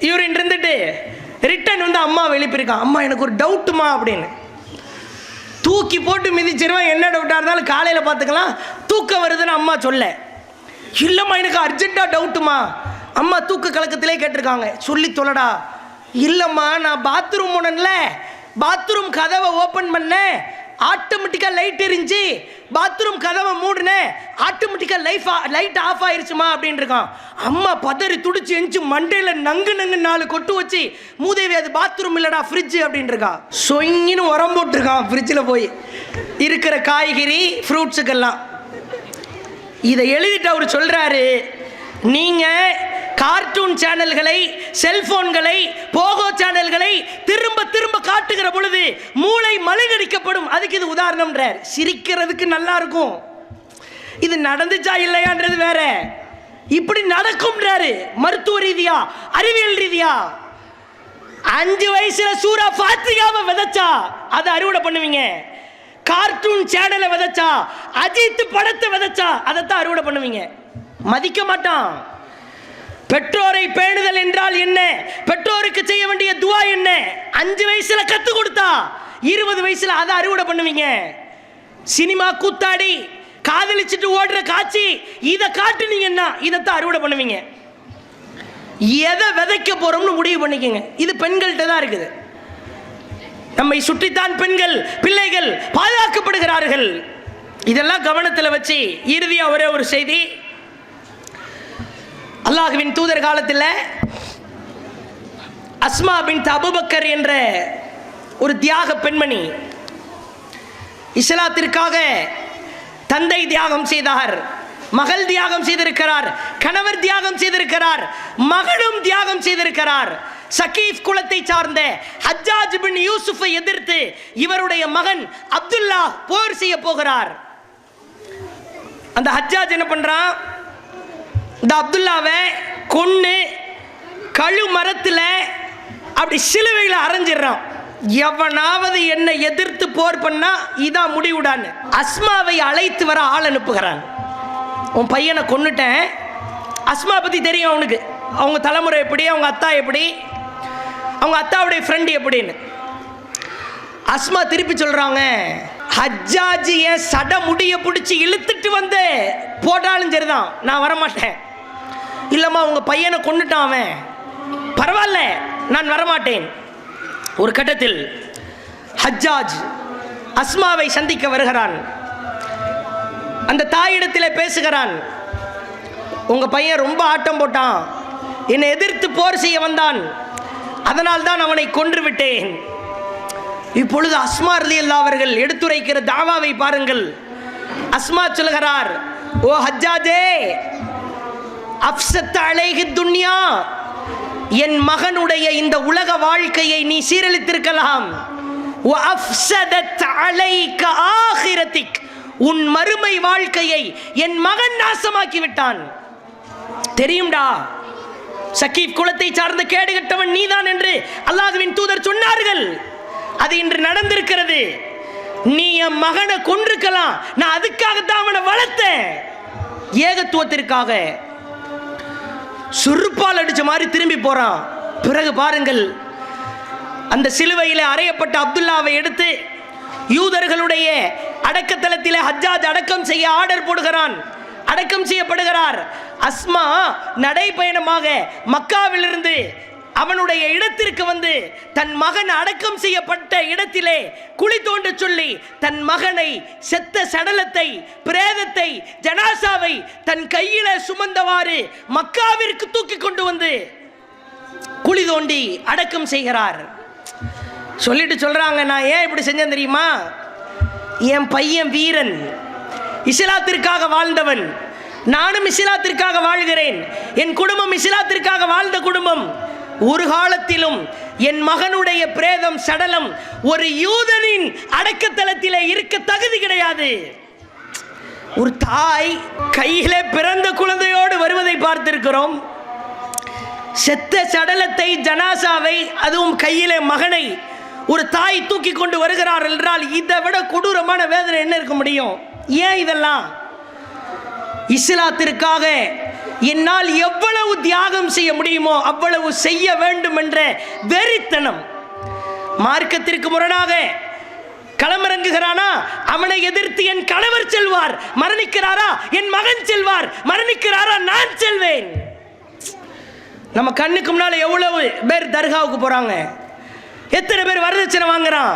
S1: யூரின் இருந்துட்டு ரிட்டன் வந்து அம்மாவை எழுப்பியிருக்கான். அம்மா எனக்கு ஒரு டவுட்டுமா அப்படின்னு. தூக்கி போட்டு மிதிச்சிருவேன், என்ன டவுட்டாக இருந்தாலும் காலையில் பார்த்துக்கலாம், தூக்கம் வருதுன்னு அம்மா சொல்ல. இல்லைம்மா எனக்கு அர்ஜென்ட்டாக டவுட்டுமா. அம்மா தூக்க கலக்கத்திலே கேட்டிருக்காங்க, சொல்லி தொலைடா. இல்லைம்மா நான் பாத்ரூம் போனேன்ல, பாத்ரூம் கதவை ஓப்பன் பண்ணேன், ஆட்டோமேட்டிக்காக லைட் எரிஞ்சு, பாத்ரூம் கதவை மூடுனேன், ஆட்டோமேட்டிக்காக லைட் ஆஃப் ஆயிருச்சுமா அப்படின்னு இருக்கான். அம்மா பதறி துடிச்சு எஞ்சி மண்டையில் நங்கு 4 கொட்டு வச்சு, மூதேவி அது பாத்ரூம் இல்லடா ஃப்ரிட்ஜ் அப்படின்னு இருக்கா. சொங்கின்னு உரம் போட்டிருக்கான் ஃப்ரிட்ஜில் போய் இருக்கிற காய்கறி ஃப்ரூட்ஸுக்கெல்லாம். இதை எழுதிட்டு அவர் சொல்றாரு, நீங்க கார்ட்டூன் சேனல்களை, செல்போன்களை, போகோ சேனல்களை திரும்ப திரும்ப காட்டுகிற பொழுது மூளை மழுங்கடிக்கப்படும். அதுக்கு இது உதாரணம்ன்றார். சிரிக்கிறதுக்கு நல்லா இருக்கும், இது நடந்துச்சா இல்லையான்றது வேற. இப்படி நடக்கும்ன்றாரு மருத்துவ ரீதியா, அறிவியல் ரீதியா. 5 வயசுல சூரா ஃபாத்தியாவை விதைச்சா அதை அறுவடை பண்ணுவீங்க. கார்ட்டூன் சேனலை விதைச்சா, அஜித் படத்தை விதைச்சா அதைத்தான் அறுவடை பண்ணுவீங்க. மதிக்க மாட்டான். பெற்றோரை பேணுதல் என்றால் என்ன, பெற்றோருக்கு செய்ய வேண்டிய துவா என்ன, 5 வயசுல கத்து கொடுத்தா 20 வயசுல அதை அறுவடை பண்ணுவீங்க. சினிமா கூத்தாடி காதலிச்சுட்டு ஓடுற காட்சி இதை காட்டுனீங்கன்னா இதைத்தான் அறுவடை பண்ணுவீங்க. எதை விதைக்க போறோம்னு முடிவு பண்ணிக்கங்க. இது பெண்கள்கிட்ட தான் இருக்குது. நம்மை சுற்றித்தான் பெண்கள் பிள்ளைகள் பாதுகாக்கப்படுகிறார்கள். இதெல்லாம் கவனத்தில் வச்சு இறுதியாக ஒரே ஒரு செய்தி. அல்லாஹ்வின் தூதர் காலத்தில் அஸ்மா பின்த் அபூபக்கர் என்ற ஒரு தியாக பெண்மணி இஸ்லாத்திற்காக தந்தை தியாகம் செய்தார், மகள் தியாகம் செய்திருக்கிறார், கணவர் தியாகம் செய்திருக்கிறார், மகளும் தியாகம் செய்திருக்கிறார். சகீஃப் குலத்தை சார்ந்த ஹஜ்ஜாஜ் பின் யூசுஃபை எதிர்த்து இவருடைய மகன் அப்துல்லா போர் செய்ய போகிறார். அந்த ஹஜ்ஜாஜ் என்ன பண்றான், இந்த அப்துல்லாவை கொன்னு கழு மரத்தில் அப்படி சிலுவையில் அரைஞ்சிடறான். எவனாவது என்னை எதிர்த்து போர் பண்ணா இதான் முடிவுடான்னு அஸ்மாவை அழைத்து வர ஆள் அனுப்புகிறான். உன் பையனை கொன்னுட்டேன், அஸ்மா பற்றி தெரியும் அவனுக்கு, அவங்க தலைமுறை எப்படி, அவங்க அத்தா எப்படி, அவங்க அத்தாவுடைய ஃப்ரெண்டு எப்படின்னு. அஸ்மா திருப்பி சொல்றாங்க, ஹஜ்ஜாஜ் என் சட முடிய பிடிச்சி இழுத்துட்டு வந்து போட்டாலும் சரிதான், நான் வரமாட்டேன். இல்லம்மா உங்க பையனை கொன்னுட்டான் அவன், பரவாயில்ல நான் வரமாட்டேன். ஒரு கட்டத்தில் ஹஜ்ஜாஜ் அஸ்மாவை சந்திக்க வருகிறான். அந்த தாயிடத்தில் பேசுகிறான், உங்க பையன் ரொம்ப ஆட்டம் போட்டான், என்னை எதிர்த்து போர் செய்ய வந்தான், அதனால் தான் அவனை கொன்று விட்டேன். இப்பொழுது அஸ்மா ரலியல்லாஹு அவர்கள் எடுத்துரைக்கிற தாவாவை பாருங்கள். அஸ்மா சொல்கிறார், ஓ ஹஜ்ஜாஜே, அஃப்ஸத் அலைஹி துன்யா, என் மகனுடைய இந்த உலக வாழ்க்கையை நீ சீரழித்திருக்கலாம். வ அஃப்ஸதத் அலைக ஆகிரதிக், உன் மறுமை வாழ்க்கையை என் மகன் நாசமாக்கி விட்டான். தெரியும்டா, சகீப் குலத்தை சார்ந்த கேடுகட்டவன் நீதான் என்று அல்லாஹ்வின் தூதர் சொன்னார்கள். அது இன்று நடந்திருக்கிறது. நீ என் மகனை கொன்றிருக்கலாம், நான் அதுக்காகத்தான் அவனை வளர்த்தேன், ஏகத்துவத்திற்காக. சுருப்பால் அடிச்ச மாதிரி திரும்பி போறான். பிறகு பாருங்கள், அந்த சிலுவையிலே அறையப்பட்ட அப்துல்லாவை எடுத்து யூதர்களுடைய அடக்கத்தலத்திலே ஹஜ்ஜாஜ் அடக்கம் செய்ய ஆர்டர் போடுகிறான். அடக்கம் செய்யப்படுகிறார். அஸ்மா நடைபயணமாக மக்காவிலிருந்து அவனுடைய இடத்திற்கு வந்து தன் மகன் அடக்கம் செய்யப்பட்ட இடத்திலே குழி தோண்ட சொல்லி தன் மகனை, செத்த சடலத்தை, பிரேதத்தை, ஜனாசாவை தன் கையில சுமந்தவாறு மக்காவிற்கு தூக்கி கொண்டு வந்து குழி தோண்டி அடக்கம் செய்கிறார். சொல்லிட்டு சொல்றாங்க, நான் ஏன் இப்படி செஞ்சேன் தெரியுமா, என் பையன் வீரன், இஸ்லாத்திற்காக வாழ்ந்தவன், நானும் இஸ்லாத்திற்காக வாழ்கிறேன், என் குடும்பம் இஸ்லாத்திற்காக வாழ்ந்த குடும்பம். ஒரு காலத்திலும் என் மகனுடைய பிரேதம், சடலம் ஒரு யூதனின் அடக்கத்தலத்திலே இருக்க தகுதி கிடையாது. ஒரு தாய் கையிலே பிறந்த குழந்தையோடு வருவதை பார்த்திருக்கிறோம். செத்த சடலத்தை, ஜனாசாவை, அதுவும் கையிலே மகனை ஒரு தாய் தூக்கி கொண்டு வருகிறார் என்றால் இதை விட கொடூரமான வேதனை என்ன இருக்க முடியும்? ஏன் இதெல்லாம்? இஸ்லாத்திற்காக என்னால் எவ்வளவு தியாகம் செய்ய முடியுமோ அவ்வளவு செய்ய வேண்டும் என்ற வெறித்தனம். மார்க்கத்திற்கு முரணாக களமிறங்குகிறானா, அவனை எதிர்த்து என் கணவர் செல்வார், மரணிக்கிறாரா என் மகன் செல்வார், மரணிக்கிறாரா நான் செல்வேன். நம்ம கண்ணுக்கு முன்னால எவ்வளவு பேர் தர்காவுக்கு போறாங்க, எத்தனை பேர் வரதட்சணை வாங்குறான்,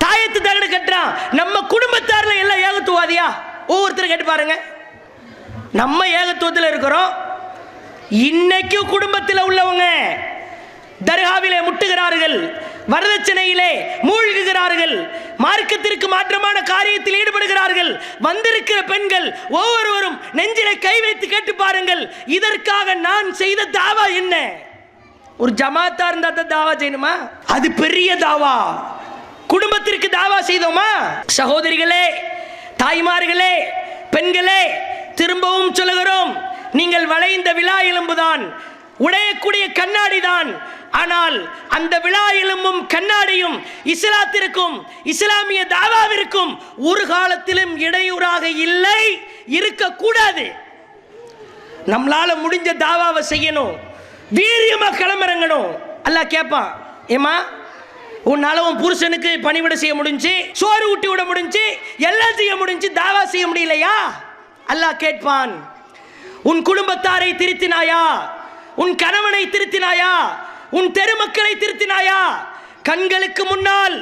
S1: தாயத்து தகடு கட்டுறான். நம்ம குடும்பத்தாரில் எல்லாம் ஏகத்துவாதியா? ஒவ்வொருத்தரும் கேட்டு பாருங்க. நம்ம ஏகத்துவத்தில் இருக்கிறோம். இன்னைக்கு குடும்பத்தில் உள்ளவங்க தர்காவிலே முட்டுகிறார்கள், வரதட்சணையிலே மூழ்குகிறார்கள், மார்க்கத்திற்கு மாற்றமான காரியத்தில் ஈடுபடுகிறார்கள். வந்திருக்கிற பெண்கள் ஒவ்வொருவரும் நெஞ்சிலே கை வைத்து கேட்டு பாருங்கள், இதற்காக நான் செய்த தாவா என்ன? ஒரு ஜமாத்தா இருந்தா தான் தாவா செய்யணுமா? அது பெரிய தாவா. குடும்பத்திற்கு தாவா செய்தோமா? சகோதரிகளே, தாய்மார்களே, பெண்களே, திரும்பவும் சொல்லுகிறோம், நீங்கள் வளைந்த விழா எலும்புதான், உடையக்கூடிய கண்ணாடி தான். ஆனால் அந்த விழா எலும்பும் கண்ணாடியும் இஸ்லாத்திற்கும் இஸ்லாமிய தாவாவிற்கும் ஒரு காலத்திலும் இடையூறாக இல்லை, இருக்கக்கூடாது. நம்மளால முடிஞ்ச தாவாவை செய்யணும், வீரியமா களமிறங்கணும். அல்லாஹ் கேட்பான், ஏமா உன்னால உன் புருஷனுக்கு பணிவிட செய்ய முடிஞ்சு, சோறு ஊட்டி விட முடிஞ்சு, எல்லாம் செய்ய முடிஞ்சு, தாவா செய்ய முடியலையா? அல்லாஹ் கேட்பான், உன் குடும்பத்தாரை திருத்தினாயா, உன் கணவனை திருத்தினாயா, உன் தெருமக்களை திருத்தினாயா? கண்களுக்கு முன்னால்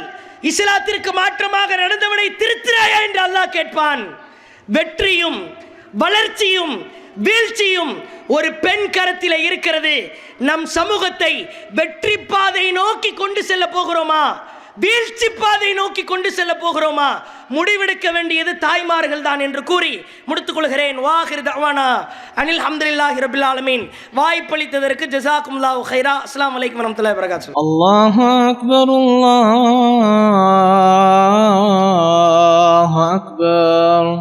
S1: இஸ்லாத்திற்கு மாற்றமாக நடந்தவனை திருத்திராயா என்று அல்லாஹ் கேட்பான். வெற்றியும் வளர்ச்சியும் வீழ்ச்சியும் ஒரு பெண் கரத்தில் இருக்கிறது. நம் சமூகத்தை வெற்றி பாதை நோக்கி கொண்டு செல்ல போகிறோமா, வீழ்ச்சி பாதை நோக்கி கொண்டு செல்ல போகிறோமா, முடிவெடுக்க வேண்டியது தாய்மார்கள் தான் என்று கூறி முடித்துக் கொள்கிறேன். வாஹிர் தஅவானா அனில் ஹம்துலில்லாஹி ரப்பில் ஆலமீன். வாய்ப்பளித்ததற்கு ஜஸாக்குமுல்லாஹு கைரா. அஸ்ஸலாமு அலைக்கும் வரஹ்மத்துல்லாஹி வபரகாத்துஹு.
S2: அல்லாஹு அக்பர், அல்லாஹு அக்பர்.